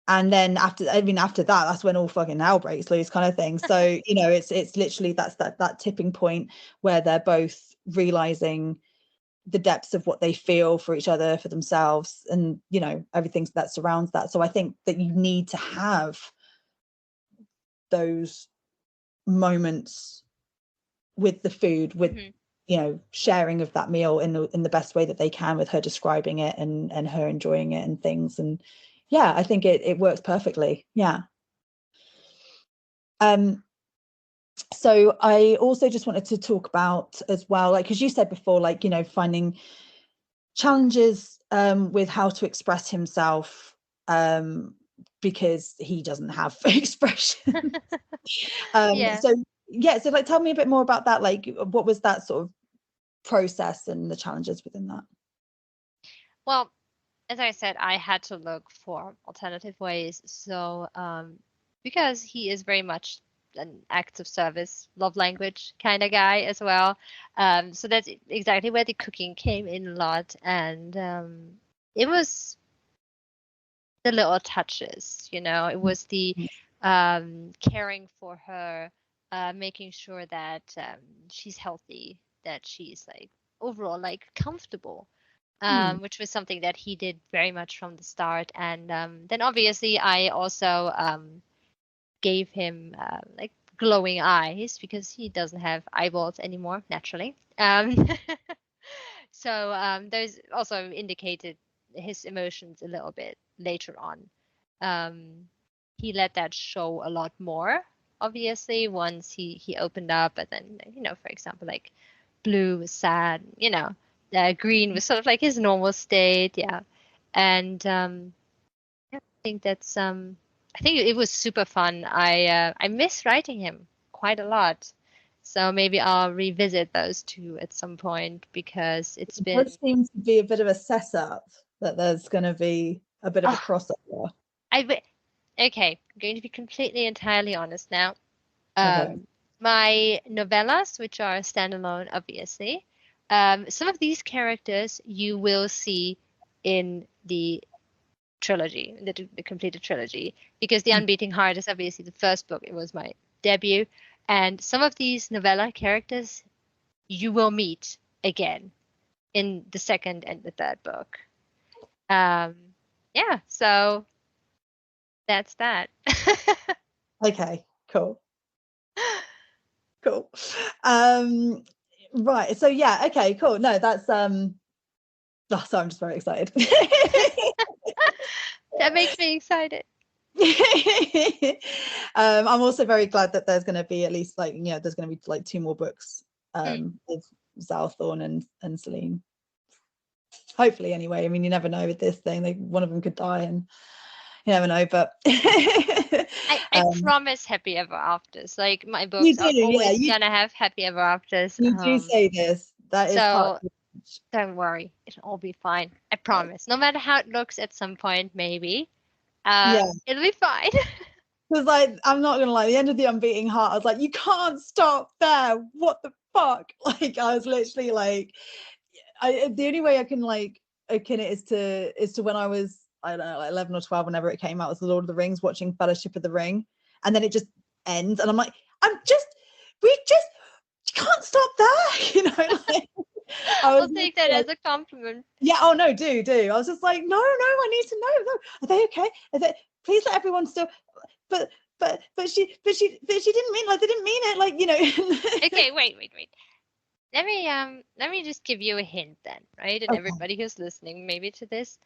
And then after that, that's when all fucking hell breaks loose, kind of thing. So, you know, it's literally that tipping point where they're both realizing the depths of what they feel for each other, for themselves, and, you know, everything that surrounds that. So I think that you need to have those moments with the food, with you know, sharing of that meal in the best way that they can, with her describing it and her enjoying it and things. And yeah, I think it works perfectly. Yeah. So I also just wanted to talk about as well, like, because you said before, like, you know, finding challenges with how to express himself because he doesn't have expression. So like, tell me a bit more about that. Like, what was that sort of process and the challenges within that? Well, as I said, I had to look for alternative ways. So, because he is very much an acts of service, love language kind of guy as well. So that's exactly where the cooking came in a lot. And it was the little touches, you know, it was the caring for her, making sure that she's healthy, that she's like overall like comfortable. Which was something that he did very much from the start. And then obviously I also gave him like glowing eyes, because he doesn't have eyeballs anymore, naturally. So those also indicated his emotions a little bit later on. He let that show a lot more, obviously, once he opened up. And then, you know, for example, like blue was sad, you know, green was sort of like his normal state. Yeah. And I think that's I think it was super fun. I miss writing him quite a lot. So maybe I'll revisit those two at some point, because it seems to be a bit of a setup that there's going to be a bit of a crossover. Okay, I'm going to be completely entirely honest now. My novellas, which are standalone, obviously, some of these characters you will see in the trilogy, the completed trilogy, because The Unbeating Heart is obviously the first book. It was my debut. And some of these novella characters you will meet again in the second and the third book. Yeah, so that's that. Okay, cool. Cool. Right, so yeah, okay, cool. No, that's so I'm just very excited. That makes me excited. I'm also very glad that there's going to be at least, like, you know, there's going to be like 2 more books with Zalthorn and Celine. Hopefully, anyway. I mean, you never know with this thing. Like, one of them could die, and you never know. But I promise happy ever afters. Like, my books are always gonna have happy ever afters. You do say this. That is part of it. Don't worry, it'll all be fine. I promise. No matter how it looks at some point, maybe. It'll be fine. Because, like, I'm not gonna lie, the end of The Unbeating Heart, I was like, you can't stop there. What the fuck? Like, I was literally like, the only way I can like akin it is to when I was, I don't know, like 11 or 12, whenever it came out, was The Lord of the Rings, watching Fellowship of the Ring, and then it just ends, and I'm like, you can't stop there, you know. Like, I'll take that as a compliment. Yeah. Oh no, do. I was just like, no, I need to know. No, are they okay? Please let everyone still. But she didn't mean, like, they didn't mean it, like, you know. Okay, wait. Let me just give you a hint then, right? And everybody who's listening maybe to this.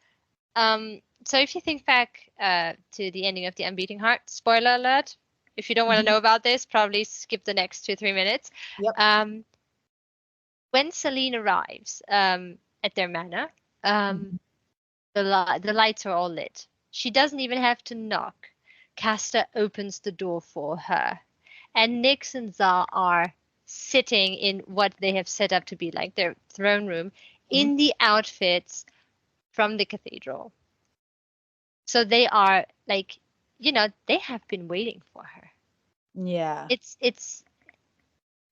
So if you think back to the ending of The Unbeating Heart, spoiler alert, if you don't want to know about this, probably skip the next 2-3 minutes. Yep. When Celine arrives at their manor, the lights are all lit. She doesn't even have to knock. Castor opens the door for her. And Nyx and Zar are sitting in what they have set up to be like their throne room in the outfits from the cathedral. So they are like, they have been waiting for her. Yeah. It's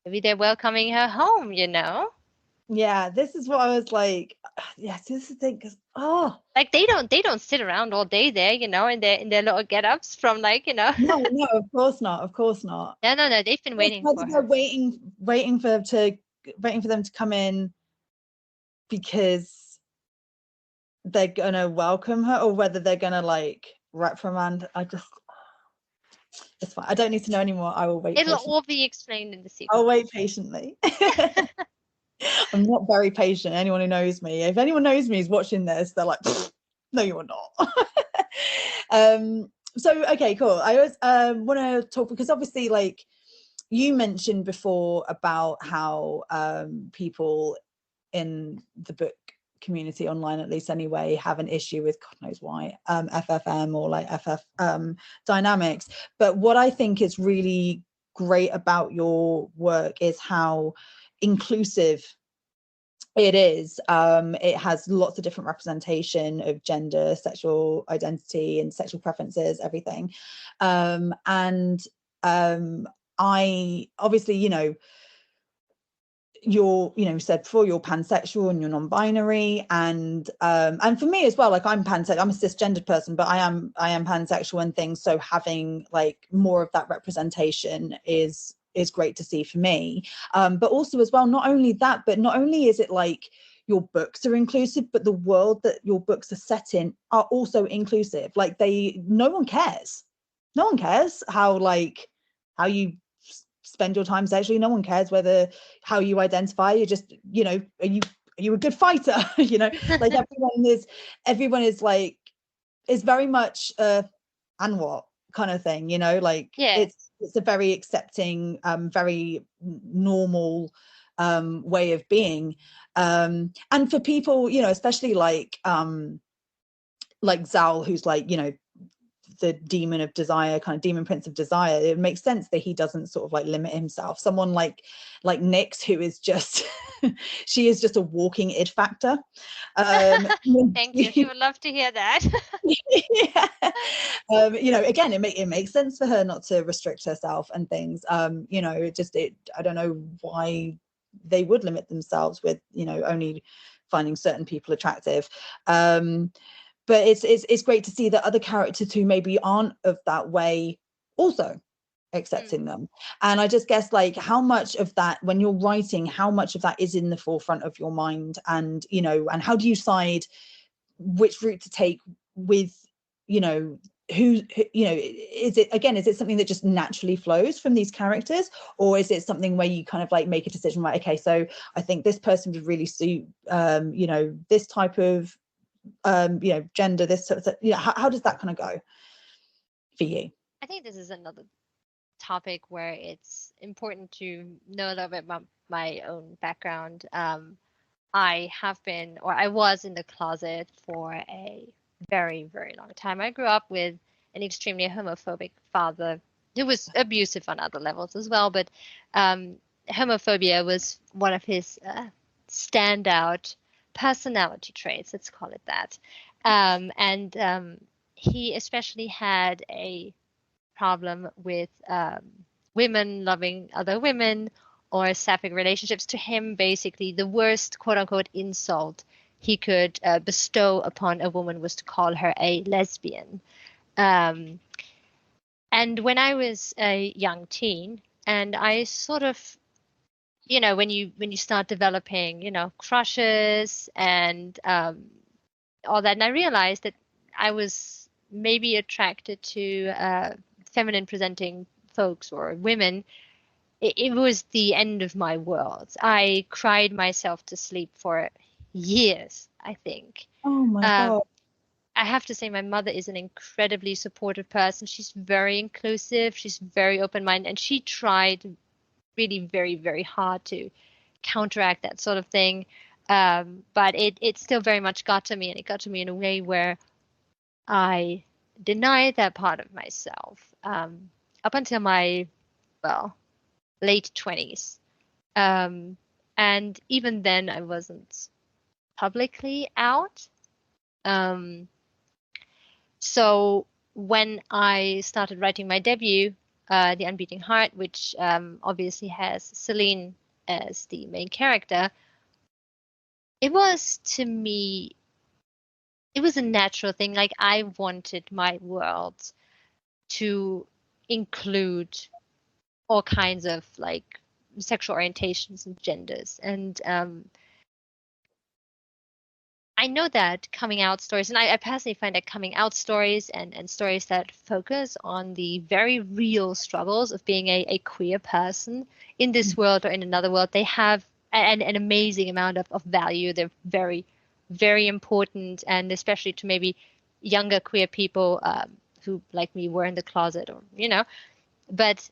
maybe they're welcoming her home, Yeah, this is what I was like. Yes, this is the thing, because like they don't sit around all day there, in their little get-ups from no, of course not, of course not. No, they've been waiting for They're her. waiting for them to come in because they're gonna welcome her, or whether they're gonna like reprimand. It's fine. I don't need to know anymore. I will wait. It'll all be explained in the sequel. I'll wait patiently. I'm not very patient. Anyone who knows me, if anyone knows me is watching this, they're like, no, you're not. So okay, cool. I always want to talk, because obviously, like you mentioned before about how people in the book community online, at least anyway, have an issue with God knows why FFM or like FF dynamics. But what I think is really great about your work is how inclusive it is. It has lots of different representation of gender, sexual identity, and sexual preferences, everything. And I obviously, you're, said before, you're pansexual and you're non-binary, and for me as well, like I'm pansexual, I'm a cisgendered person, but I am pansexual and things. So having like more of that representation is great to see for me. But also as well, not only is it like your books are inclusive, but the world that your books are set in are also inclusive. Like no one cares how you spend your time sexually. No one cares how you identify. You're just, are you a good fighter? Like everyone is like, is very much and what kind of thing, like Yes. it's a very accepting, very normal way of being, and for people, especially like Zal, who's like, the demon of desire, kind of demon prince of desire, it makes sense that he doesn't sort of like limit himself. Someone like Nyx, who is just she is just a walking id factor. Thank you. She would love to hear that. Yeah. Again, it makes sense for her not to restrict herself and things. I don't know why they would limit themselves with only finding certain people attractive. But it's great to see that other characters who maybe aren't of that way also accepting them. And I just guess, like, how much of that, when you're writing, how much of that is in the forefront of your mind, and and how do you decide which route to take with who is it something that just naturally flows from these characters, or is it something where you kind of like make a decision, right, okay, so I think this person would really suit this type of gender, this sort of, how does that kind of go for you? I think this is another topic where it's important to know a little bit about my own background. I was in the closet for a very, very long time. I grew up with an extremely homophobic father who was abusive on other levels as well, but homophobia was one of his standout personality traits, let's call it that. And he especially had a problem with women loving other women or sapphic relationships. To him, basically, the worst quote unquote insult he could bestow upon a woman was to call her a lesbian. And when I was a young teen, and I sort of, when you start developing, crushes and all that, and I realized that I was maybe attracted to feminine presenting folks or women. It was the end of my world. I cried myself to sleep for years, I think. Oh my God. I have to say my mother is an incredibly supportive person. She's very inclusive. She's very open-minded, and she tried really very, very hard to counteract that sort of thing. But it still very much got to me, and it got to me in a way where I denied that part of myself up until my, late 20s. And even then I wasn't publicly out. So when I started writing my debut, The Unbeating Heart, which obviously has Celine as the main character, it was, to me, it was a natural thing. Like, I wanted my world to include all kinds of like sexual orientations and genders. And I know that coming out stories, and I personally find that coming out stories and stories that focus on the very real struggles of being a queer person in this world or in another world, they have an amazing amount of value. They're very, very important, and especially to maybe younger queer people who, like me, were in the closet, or, you know. But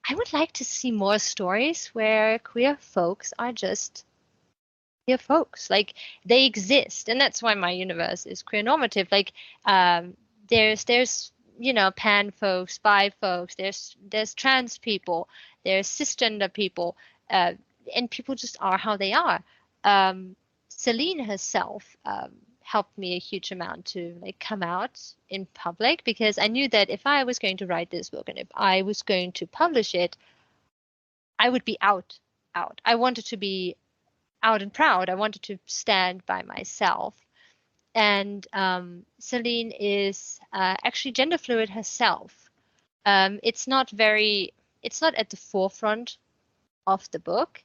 I would like to see more stories where queer folks are just queer folks. Like, they exist, and that's why my universe is queer normative. Like, there's you know, pan folks, bi folks, there's trans people, there's cisgender people, and people just are how they are. Celine herself helped me a huge amount to like come out in public, because I knew that if I was going to write this book and if I was going to publish it, I would be out. I wanted to be out and proud. I wanted to stand by myself. And Celine is actually gender fluid herself. It's not at the forefront of the book,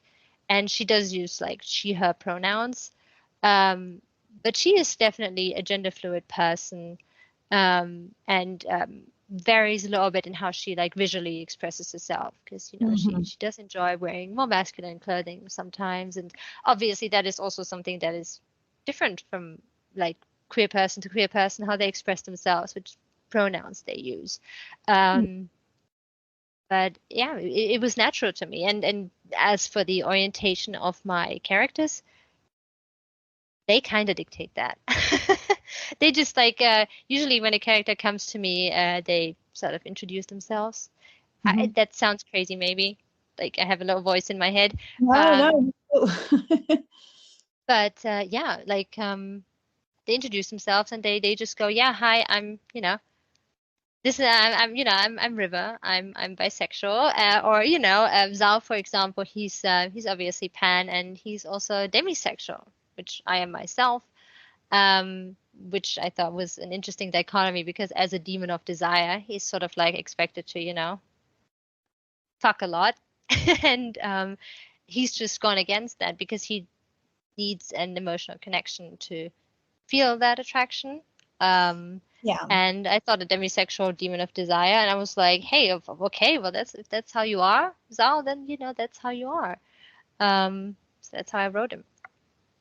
and she does use like she, her pronouns. But she is definitely a gender fluid person, and varies a little bit in how she like visually expresses herself, because you know she does enjoy wearing more masculine clothing sometimes, and obviously that is also something that is different from like queer person to queer person, how they express themselves, which pronouns they use. But yeah, it was natural to me. And as for the orientation of my characters, they kind of dictate that. They just like usually when a character comes to me, they sort of introduce themselves. That sounds crazy, maybe. Like, I have a little voice in my head. No. But yeah, like they introduce themselves and they just go, yeah, hi, I'm, you know, this is I'm River. I'm bisexual. Or you know, Zal, for example, he's obviously pan, and he's also demisexual, which I am myself. Which I thought was an interesting dichotomy, because as a demon of desire, he's sort of like expected to, you know, fuck a lot. And he's just gone against that because he needs an emotional connection to feel that attraction. Yeah. And I thought a demisexual demon of desire, and I was like, hey, okay, well, if that's how you are, Zal, then you know that's how you are. So that's how I wrote him.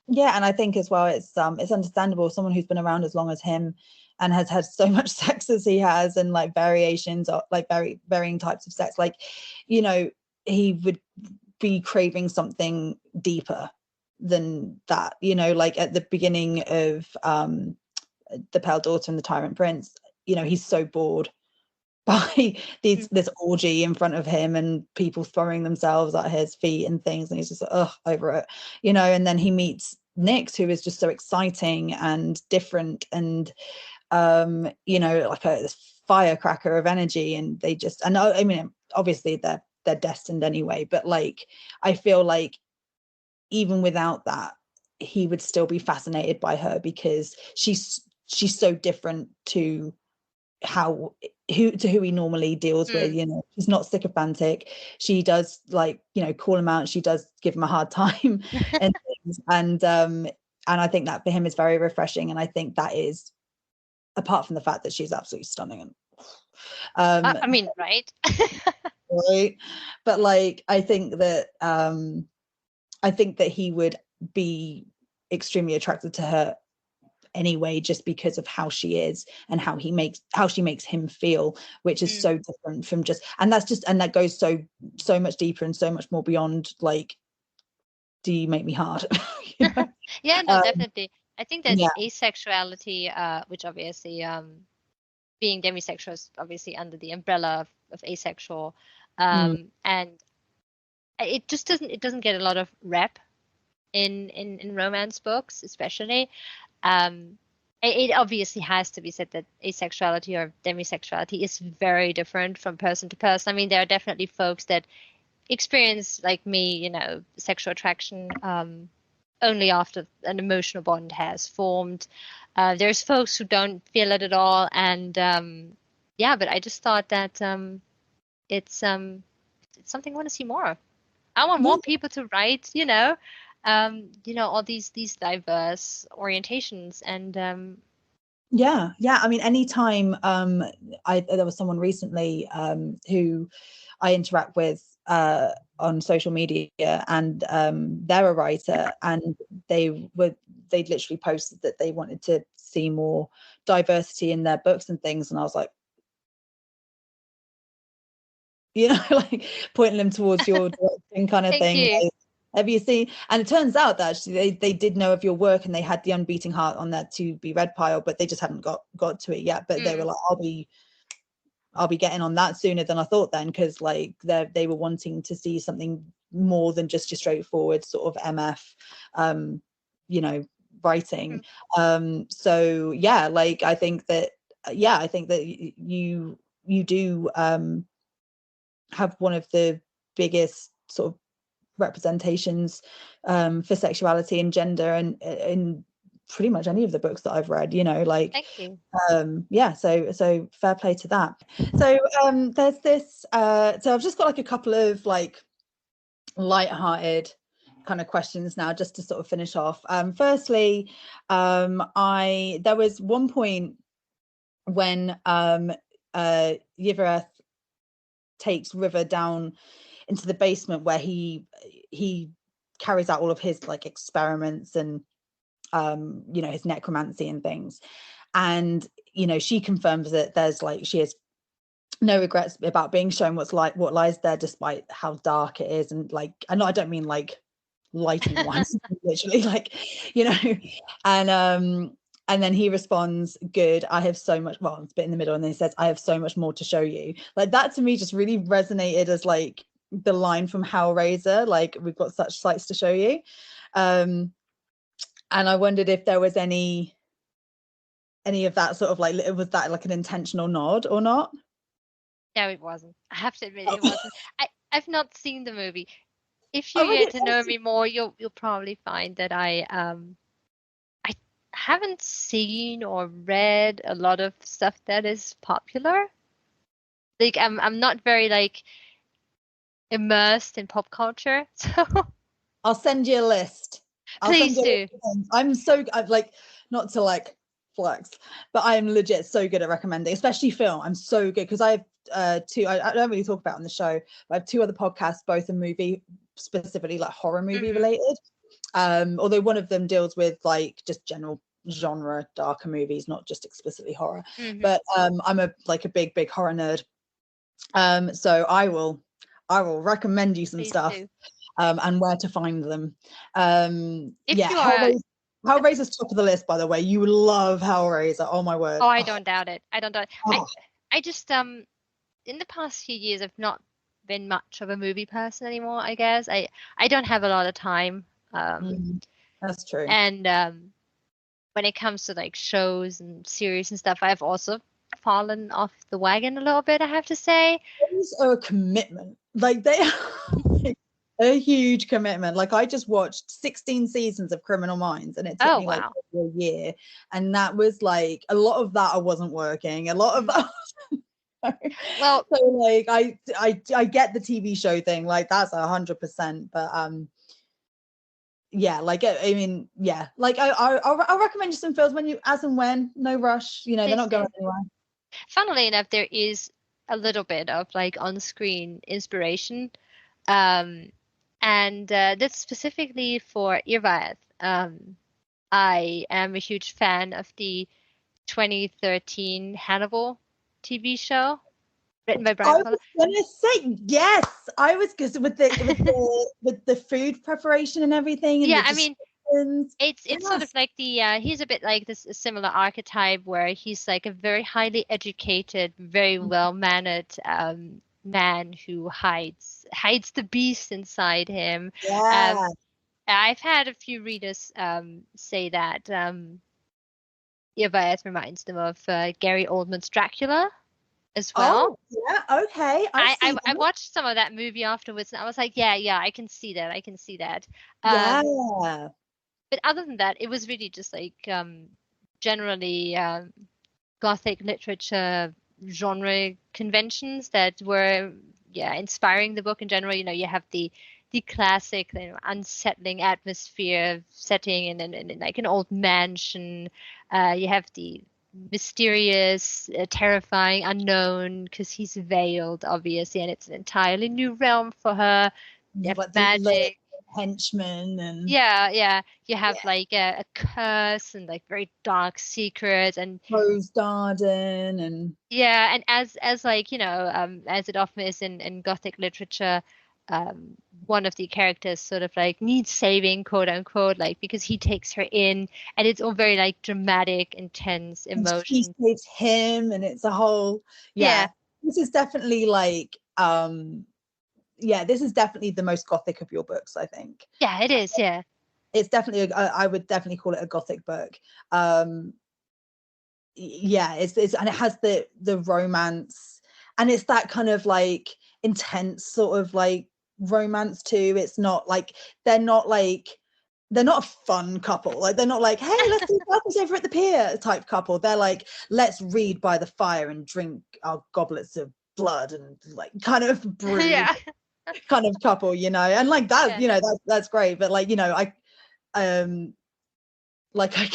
Yeah, and I think as well it's understandable, someone who's been around as long as him and has had so much sex as he has, and like variations of like very varying types of sex, like, you know, he would be craving something deeper than that, you know, like at the beginning of The Pale Daughter and the Tyrant Prince, you know, he's so bored by this orgy in front of him and people throwing themselves at his feet and things, and he's just like, over it, you know. And then he meets Nyx, who is just so exciting and different, and you know, like a firecracker of energy. And they just, and I mean, obviously they're destined anyway, but like I feel like even without that, he would still be fascinated by her, because she's so different to who he normally deals with. You know, she's not sycophantic. She does, like, you know, call him out. She does give him a hard time and things. And I think that for him is very refreshing. And I think that is, apart from the fact that she's absolutely stunning, and I mean, right? right, but like I think that he would be extremely attracted to her anyway, just because of how she is and how she makes him feel, which is so different from just, and that goes so much deeper and so much more beyond like, do you make me hard? You know? Yeah, no, definitely. I think that Yeah. asexuality, which obviously being demisexual is obviously under the umbrella of asexual, and it just doesn't get a lot of rep in romance books, especially. It obviously has to be said that asexuality or demisexuality is very different from person to person. I mean, there are definitely folks that experience, like me, sexual attraction only after an emotional bond has formed. There's folks who don't feel it at all, and yeah, but I just thought that it's something I want to see more of. I want more people to write, all these diverse orientations, and yeah. I mean, anytime there was someone recently who I interact with on social media, and they're a writer, and they'd literally posted that they wanted to see more diversity in their books and things, and I was like, like pointing them towards your direction kind of Thank thing. you. Like, have you seen? And it turns out that actually they did know of your work, and they had the Unbeating Heart on their to be read pile, but they just hadn't got to it yet. But they were like, I'll be getting on that sooner than I thought then, because like they were wanting to see something more than just your straightforward sort of MF writing. So yeah, like I think that you do have one of the biggest sort of representations for sexuality and gender, and in pretty much any of the books that I've read, like Thank you. So fair play to that. So there's this so I've just got like a couple of like light-hearted kind of questions now, just to sort of finish off. Firstly, there was one point when Yrvaeth takes River down into the basement where he carries out all of his like experiments and his necromancy and things, and she confirms that she has no regrets about being shown what lies there, despite how dark it is, and like, I don't mean like lighting wise, literally, like, and then he responds, good, I have so much, well, it's a bit in the middle, and then he says, I have so much more to show you. Like, that to me just really resonated as like the line from Hellraiser, like, we've got such sights to show you. And I wondered if there was any of that sort of like, was that like an intentional nod or not? No, it wasn't. I have to admit, it wasn't. I've not seen the movie. If you Oh, get to know me more, you'll probably find that I haven't seen or read a lot of stuff that is popular. Like I'm not very like immersed in pop culture. So I'll send you a list. please do. I'm like, not to like flex, but I am legit so good at recommending, especially film. I'm so good because I have two. I don't really talk about on the show, but I have two other podcasts, both a movie, specifically like horror movie related. Although one of them deals with like just general genre darker movies, not just explicitly horror. But I'm a big horror nerd. So I will recommend you some please stuff. Do. And where to find them. Hellraiser's top of the list, by the way. You love Hellraiser. Oh my word. Oh, I don't doubt it. I don't doubt it. Oh. I just in the past few years I've not been much of a movie person anymore, I guess. I don't have a lot of time. That's true. And when it comes to like shows and series and stuff, I've also fallen off the wagon a little bit, I have to say. Those are a commitment. Like, they are a huge commitment. Like, I just watched 16 seasons of Criminal Minds, and it took me like a year, and that was like a lot of that I wasn't working, a lot of that well, so like I get the TV show thing, like that's 100%, but yeah, like I mean, yeah, like I'll recommend you some films when you, as and when, no rush, they're not going anywhere. Funnily enough, there is a little bit of like on-screen inspiration, and that's specifically for Yrvaeth. I am a huge fan of the 2013 Hannibal TV show written by Brian Fuller. I was gonna say yes. I was, because with the food preparation and everything. And yeah, I mean, it's sort of like the he's a bit like this similar archetype where he's like a very highly educated, very well mannered man who hides the beast inside him. Yeah. I've had a few readers say that Yrvaeth reminds them of Gary Oldman's Dracula as well. Oh, yeah, okay. I I, see I I that. watched some of that movie afterwards, and I was like, yeah, I can see that. I can see that. Yeah. But other than that, it was really just like generally Gothic literature genre conventions that were, yeah, inspiring the book in general. You know, you have the classic, you know, unsettling atmosphere setting in like an old mansion. You have the mysterious, terrifying, unknown because he's veiled, obviously, and it's an entirely new realm for her. You You have have like the magic. henchmen and Yeah. You have yeah, like a curse and like very dark secrets and Rose Garden and yeah, and as like, you know, as it often is in Gothic literature, one of the characters sort of like needs saving, quote unquote, like because he takes her in, and it's all very like dramatic, intense she emotion. saves him and it's a whole Yeah, yeah. This is definitely like yeah, this is definitely the most Gothic of your books, I think. yeah, it is. Yeah, It's definitely I would definitely call it a Gothic book. Um yeah, it's and it has the romance, and it's that kind of like intense sort of like romance too. It's not like they're not like they're not a fun couple. Like they're not like, hey, let's do welcomes over at the pier type couple. They're like, let's read by the fire and drink our goblets of blood and like kind of brood yeah, kind of couple, you know. And like that, yeah, you know, that's great. But like, you know, um like I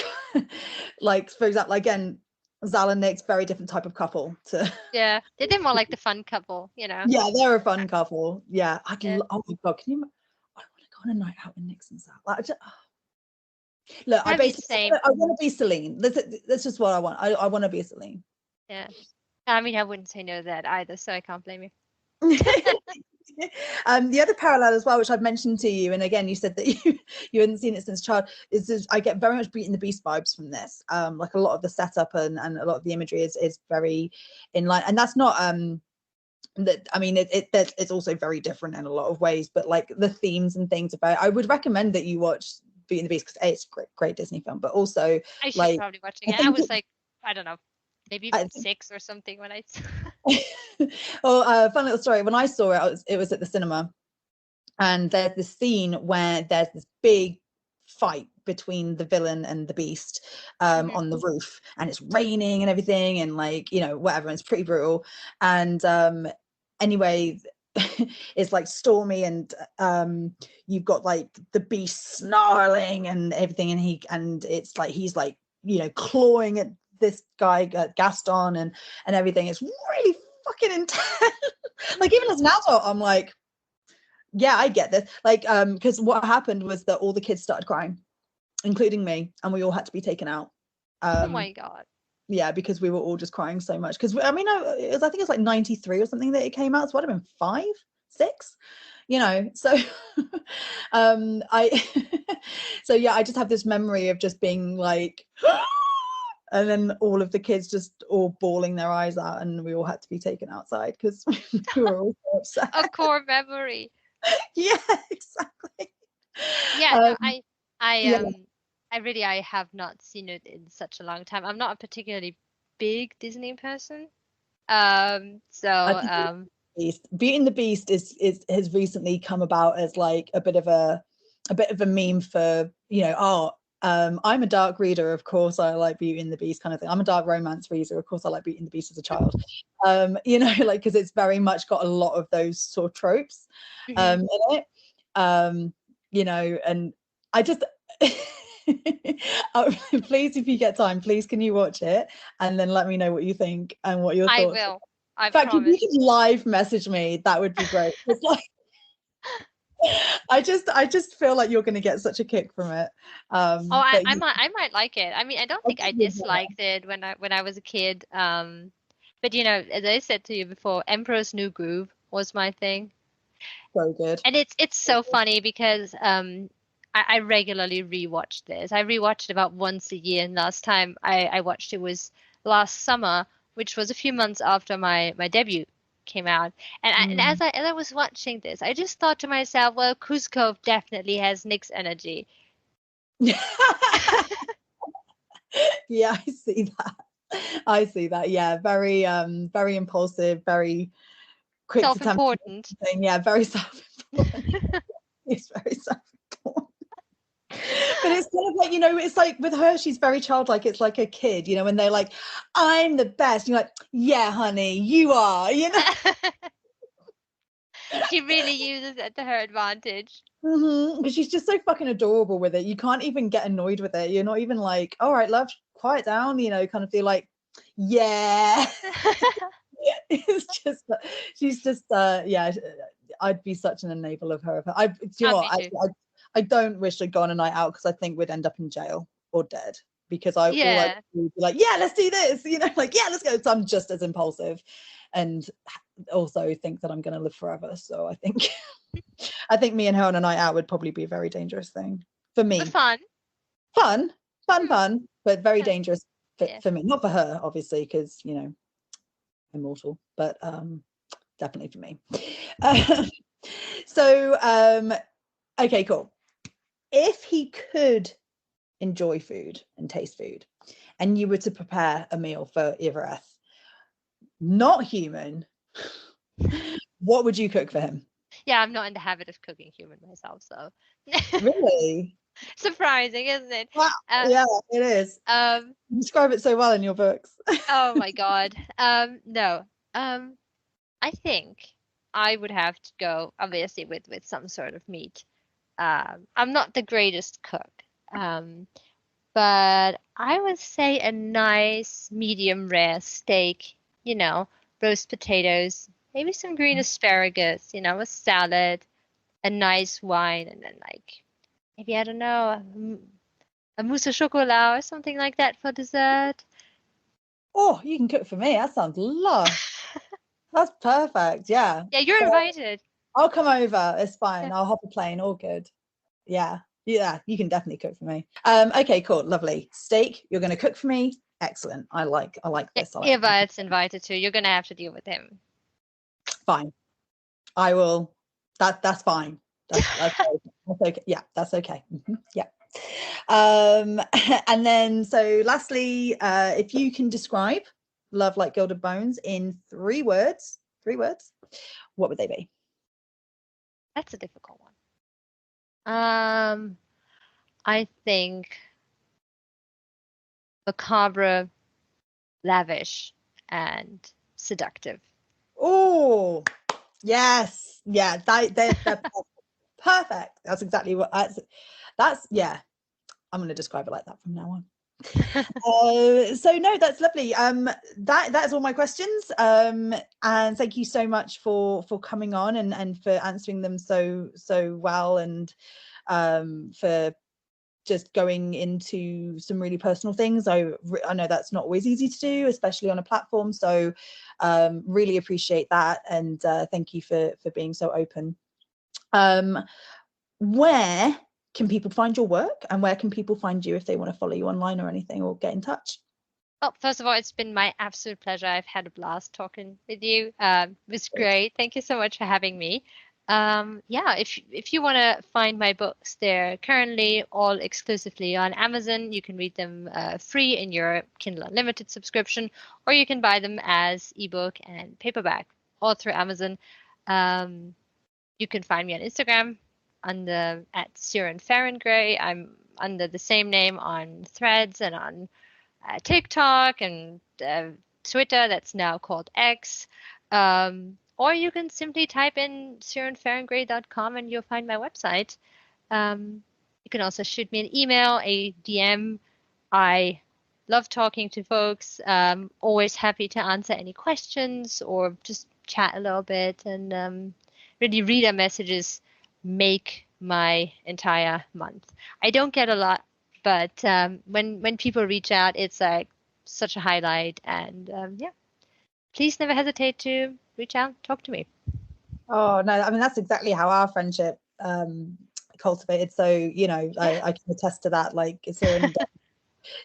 like for example, again, Zal and Nick's very different type of couple to yeah. They're more like the fun couple, you know. yeah, they're a fun couple. Yeah, Yeah. oh my god, can you I want to go on a night out with Nick's and Zal. Like, look, I That'd be the basically same. I want to be Celine. That's just what I want. I want to be a Celine. Yeah. I mean, I wouldn't say no to that either, so I can't blame you. The other parallel as well, which I've mentioned to you, and again, you said that you hadn't seen it since child, is I get very much Beauty and the Beast vibes from this. Like a lot of the setup and a lot of the imagery is very in line, and that's not that I mean it's also very different in a lot of ways, but like the themes and things about it, I would recommend that you watch Beauty and the Beast because it's a great Disney film, but also I should like probably watch it I again. I think was like, I don't know, maybe I think 6 or something when I. well, fun little story. When I saw it, it was at the cinema, and there's this scene where there's this big fight between the villain and the beast on the roof, and it's raining and everything, and like you know whatever, and it's pretty brutal. And anyway, it's like stormy, and you've got like the beast snarling and everything, and it's like he's like you know clawing at this guy Gaston and everything. It's really fucking intense. Like even as an adult, I'm like, yeah, I get this. Like, because what happened was that all the kids started crying, including me, and we all had to be taken out. Oh Um, my God. yeah, because we were all just crying so much. Because I mean, I think it's like 93 or something that it came out. So what have been 5, 6, you know? So, I, so yeah, I just have this memory of just being like, and then all of the kids just all bawling their eyes out, and we all had to be taken outside because we were all so upset. A core memory. Yeah, exactly. Yeah, no, Um, I yeah, I have not seen it in such a long time. I'm not a particularly big Disney person. So I think Beauty and the Beast is has recently come about as like a bit of a meme for you know I'm a dark reader, of course I like Beauty and the Beast kind of thing. I'm a dark romance reader, of course I like Beauty and the Beast as a child. You know, like because it's very much got a lot of those sort of tropes in it. You know, and I just please, if you get time, please can you watch it and then let me know what you think and what your I thoughts are. will. I In fact, if you promise. could live message me, that would be great. It's like I just feel like you're going to get such a kick from it. Oh, But I might like it. I mean, I don't think I disliked it when I was a kid. But you know, as I said to you before, Emperor's New Groove was my thing. so good. And it's so funny because I regularly rewatch this. I rewatch it about once a year, and last time I watched it was last summer, which was a few months after my debut came out. And as I was watching this, I just thought to myself, well, Cusco definitely has Nick's energy. Yeah, I see that. Yeah, very very impulsive, very quick to self-important. Yeah, very self-important. It's very self-important. But it's kind of like, it's like with her, she's very childlike. It's like a kid, when they're like, I'm the best. You're like, yeah, honey, you are, She really uses it to her advantage. Because she's just so fucking adorable with it. You can't even get annoyed with it. You're not even like, all right, love, quiet down, kind of feel like, yeah. It's just, she's just, yeah, I'd be such an enabler of her. Do you know what? I don't wish I'd gone a night out because I think we'd end up in jail or dead, because all I would be like, yeah, let's do this, like, yeah, let's go. So I'm just as impulsive, and also think that I'm going to live forever. So I think me and her on a night out would probably be a very dangerous thing for me. But fun, but very dangerous for me. Not for her, obviously, because immortal, but definitely for me. So okay, cool. If he could enjoy food and taste food, and you were to prepare a meal for Yrvaeth, not human, what would you cook for him? Yeah, I'm not in the habit of cooking human myself, so. Really? Surprising, isn't it? Wow. Yeah, it is. You describe it so well in your books. Oh my God. No. I think I would have to go, obviously, with some sort of meat. I'm not the greatest cook, but I would say a nice medium rare steak, roast potatoes, maybe some green asparagus, a salad, a nice wine, and then maybe, I don't know, a mousse au chocolat or something like that for dessert. Oh, you can cook for me. That sounds lush. That's perfect. Yeah. Yeah, you're invited. I'll come over. It's fine. Yeah. I'll hop a plane. All good. Yeah. You can definitely cook for me. Okay, cool, lovely. Steak, you're going to cook for me. Excellent. I like this. Yrvaeth's invited too. You're going to have to deal with him. Fine. I will. That's fine. That's okay. Yeah, that's okay. Yeah. And then, so lastly, if you can describe Love Like Gilded Bones in 3 words, what would they be? That's a difficult one. I think macabre, lavish, and seductive. Oh, yes. Yeah, they're perfect. That's exactly what that's yeah. I'm going to describe it like that from now on. So no, that's lovely. That's all my questions. And thank you so much for coming on and for answering them so well, and for just going into some really personal things. I know that's not always easy to do, especially on a platform. So really appreciate that, and thank you for being so open. Where can people find your work, and where can people find you if they want to follow you online or anything, or get in touch? Well, first of all, it's been my absolute pleasure. I've had a blast talking with you. It was great. Thank you so much for having me. Yeah, if you want to find my books, they're currently all exclusively on Amazon. You can read them free in your Kindle Unlimited subscription, or you can buy them as ebook and paperback, all through Amazon. You can find me on Instagram at Cyran Faringray. I'm under the same name on Threads and on TikTok and Twitter, that's now called X. Or you can simply type in cyranfaringray.com and you'll find my website. You can also shoot me an email, a DM. I love talking to folks. Always happy to answer any questions or just chat a little bit. And really, reader messages make my entire month. I don't get a lot, but when people reach out, it's like such a highlight. And yeah, please never hesitate to reach out, talk to me. Oh no, I mean, that's exactly how our friendship cultivated. So I can attest to that. Like, it's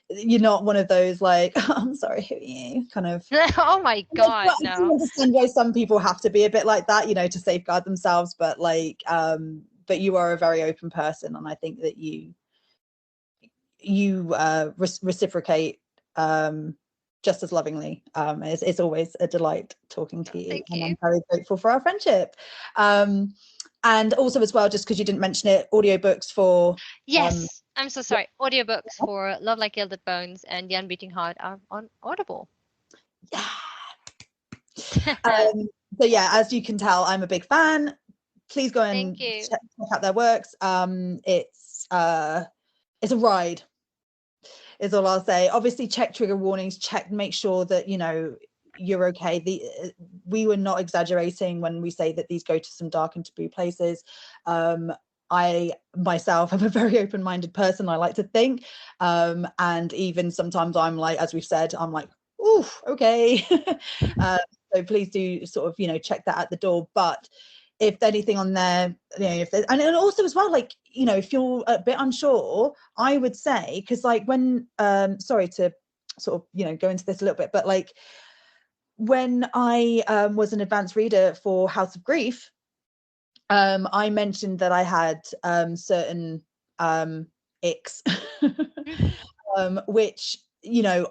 you're not one of those like, I'm sorry, who are you kind of. Oh my God, I no. can understand why some people have to be a bit like that, to safeguard themselves, but like but you are a very open person, and I think that you reciprocate just as lovingly. It's always a delight talking to you. Thank And you. I'm very grateful for our friendship. And also as well, just because you didn't mention it, audiobooks for yes, I'm so sorry. Audiobooks for Love Like Gilded Bones and The Unbeating Heart are on Audible. Yeah. So yeah, as you can tell, I'm a big fan. Please go and check out their works. It's a ride, is all I'll say. Obviously, check trigger warnings. Make sure that you're okay. We were not exaggerating when we say that these go to some dark and taboo places. I myself am a very open-minded person, I like to think, and even sometimes I'm like, as we've said, I'm like, ooh, okay. So please do sort of check that at the door. But if anything on there, if there's, and also as well, like if you're a bit unsure, I would say, because like when sorry to sort of go into this a little bit, but like when I was an advanced reader for House of Grief, I mentioned that I had certain icks which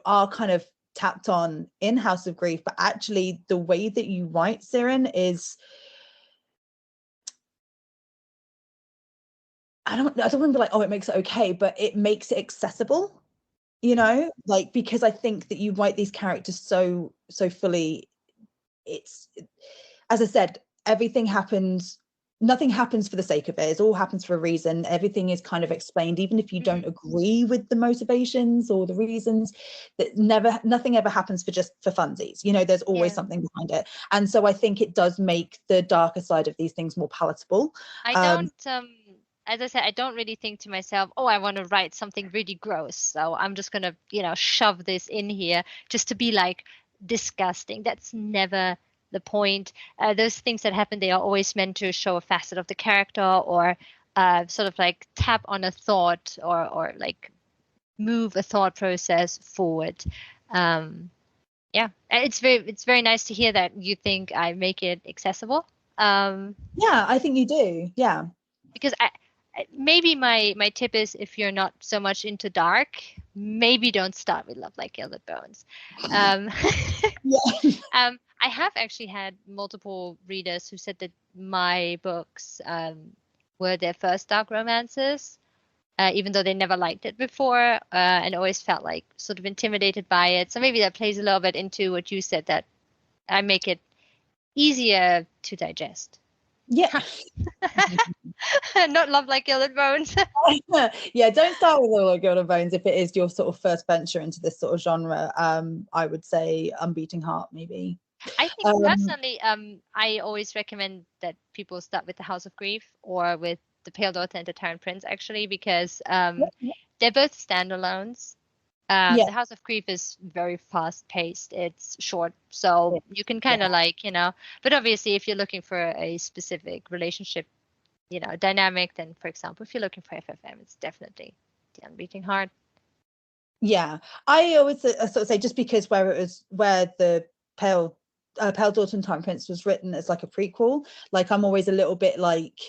are kind of tapped on in House of Grief, but actually the way that you write, Cyran, is I don't want to be like, oh, it makes it okay, but it makes it accessible, like, because I think that you write these characters so fully. It's, as I said, nothing happens for the sake of it. It all happens for a reason. Everything is kind of explained, even if you don't agree with the motivations or the reasons. Nothing ever happens for funsies. There's always something behind it. And so I think it does make the darker side of these things more palatable. I don't as I said, I don't really think to myself, oh, I want to write something really gross, so I'm just gonna shove this in here just to be like disgusting. That's never the point. Those things that happen, they are always meant to show a facet of the character, or sort of like tap on a thought, or like move a thought process forward. Yeah, it's very nice to hear that you think I make it accessible. Yeah, I think you do. Yeah, because maybe my tip is, if you're not so much into dark, maybe don't start with Love Like Gilded Bones. I have actually had multiple readers who said that my books were their first dark romances, even though they never liked it before, and always felt like sort of intimidated by it. So maybe that plays a little bit into what you said, that I make it easier to digest. Yeah. Not Love Like Gilded Bones. Yeah, don't start with Love Like Gilded Bones if it is your sort of first venture into this sort of genre. I would say Unbeating Heart, maybe. I think personally, I always recommend that people start with the House of Grief or with the Pale Daughter and the Tyrant Prince, actually, because they're both standalones. The House of Grief is very fast paced. It's short, so you can kind of like, but obviously if you're looking for a specific relationship, dynamic, then for example, if you're looking for FFM, it's definitely The Unbeating Heart. Yeah, I always sort of say, just because where the Pale Daughter and Tyrant Prince was written as like a prequel, like I'm always a little bit like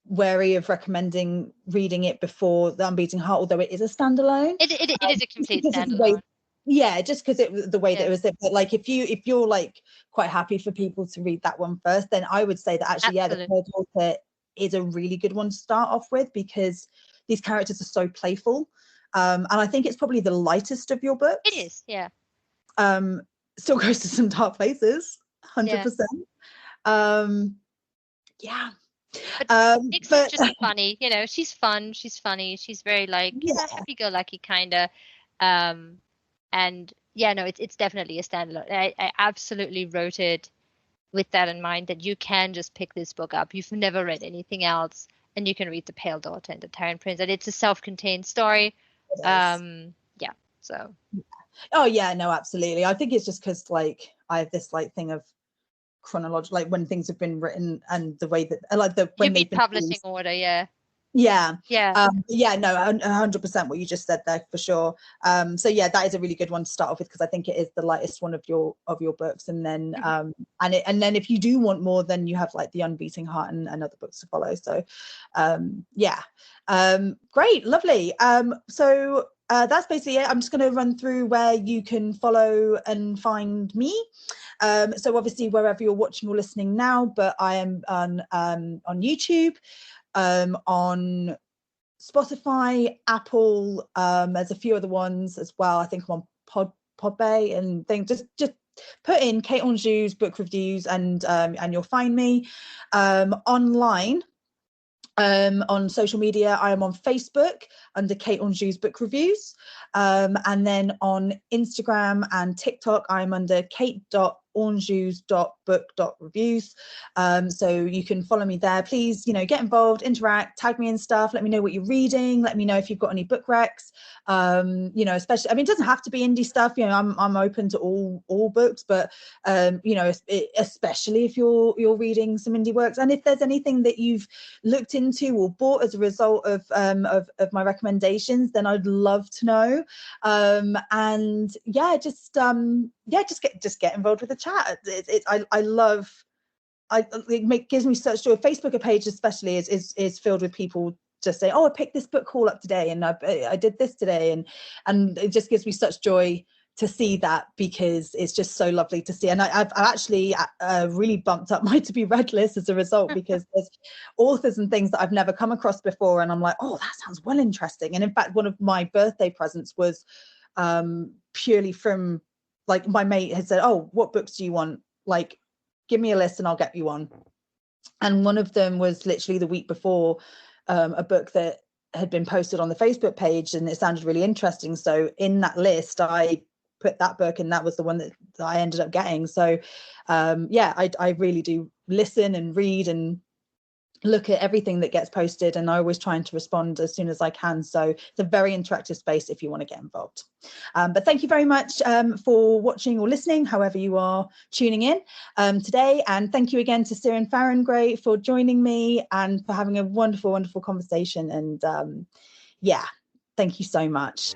wary of recommending reading it before The Unbeating Heart, although it is a standalone. It is a complete standalone. Just because the way that it was, but like if you're like quite happy for people to read that one first, then I would say that actually, the Pale Daughter is a really good one to start off with, because these characters are so playful, and I think it's probably the lightest of your books. It is, yeah. Still goes to some dark places, 100%. Yeah. But Nyx is just funny, she's fun, she's funny, she's very like happy-go-lucky kind of, and it's definitely a standalone. I absolutely wrote it with that in mind, that you can just pick this book up. You've never read anything else, and you can read The Pale Daughter and the Tyrant Prince, and it's a self-contained story. So. Oh yeah, no, absolutely. I think it's just because like I have this like thing of chronological, like when things have been written and the way that like when they've been publishing order, yeah. Yeah. Yeah. Yeah, no, 100% what you just said there, for sure. So yeah, that is a really good one to start off with, because I think it is the lightest one of your books. And then and then if you do want more, then you have like The Unbeating Heart and other books to follow. So yeah. Great, lovely. So that's basically it. I'm just going to run through where you can follow and find me. So obviously wherever you're watching or listening now, but I am on YouTube, on Spotify, Apple, there's a few other ones as well. I think I'm on Podbay and things. Just put in Kate Anjou's book reviews and you'll find me. Online, on social media, I am on Facebook under Kate Anjou's book reviews, and then on Instagram and TikTok I'm under kate.anjous.book.reviews. So you can follow me there. Please, get involved, interact, tag me and stuff. Let me know what you're reading. Let me know if you've got any book recs. Especially, it doesn't have to be indie stuff. I'm open to all books, but especially if you're reading some indie works, and if there's anything that you've looked into or bought as a result of my recommendations, then I'd love to know. And yeah, just get involved with the chat. I love. It gives me such joy. Facebook page especially is filled with people just saying, "Oh, I picked this book haul up today, and I did this today," and it just gives me such joy to see that, because it's just so lovely to see. And I've actually really bumped up my to be read list as a result, because there's authors and things that I've never come across before, and I'm like, oh, that sounds well interesting. And in fact, one of my birthday presents was purely from, like, my mate had said, "Oh, what books do you want? Like, give me a list and I'll get you one." And one of them was literally the week before a book that had been posted on the Facebook page, and it sounded really interesting. So in that list, I put that book, and that was the one that I ended up getting. So I really do listen and read and look at everything that gets posted, and I always trying to respond as soon as I can. So it's a very interactive space if you want to get involved. But thank you very much for watching or listening, however you are tuning in today. And thank you again to Cyran Faringray for joining me and for having a wonderful, wonderful conversation. And yeah, thank you so much.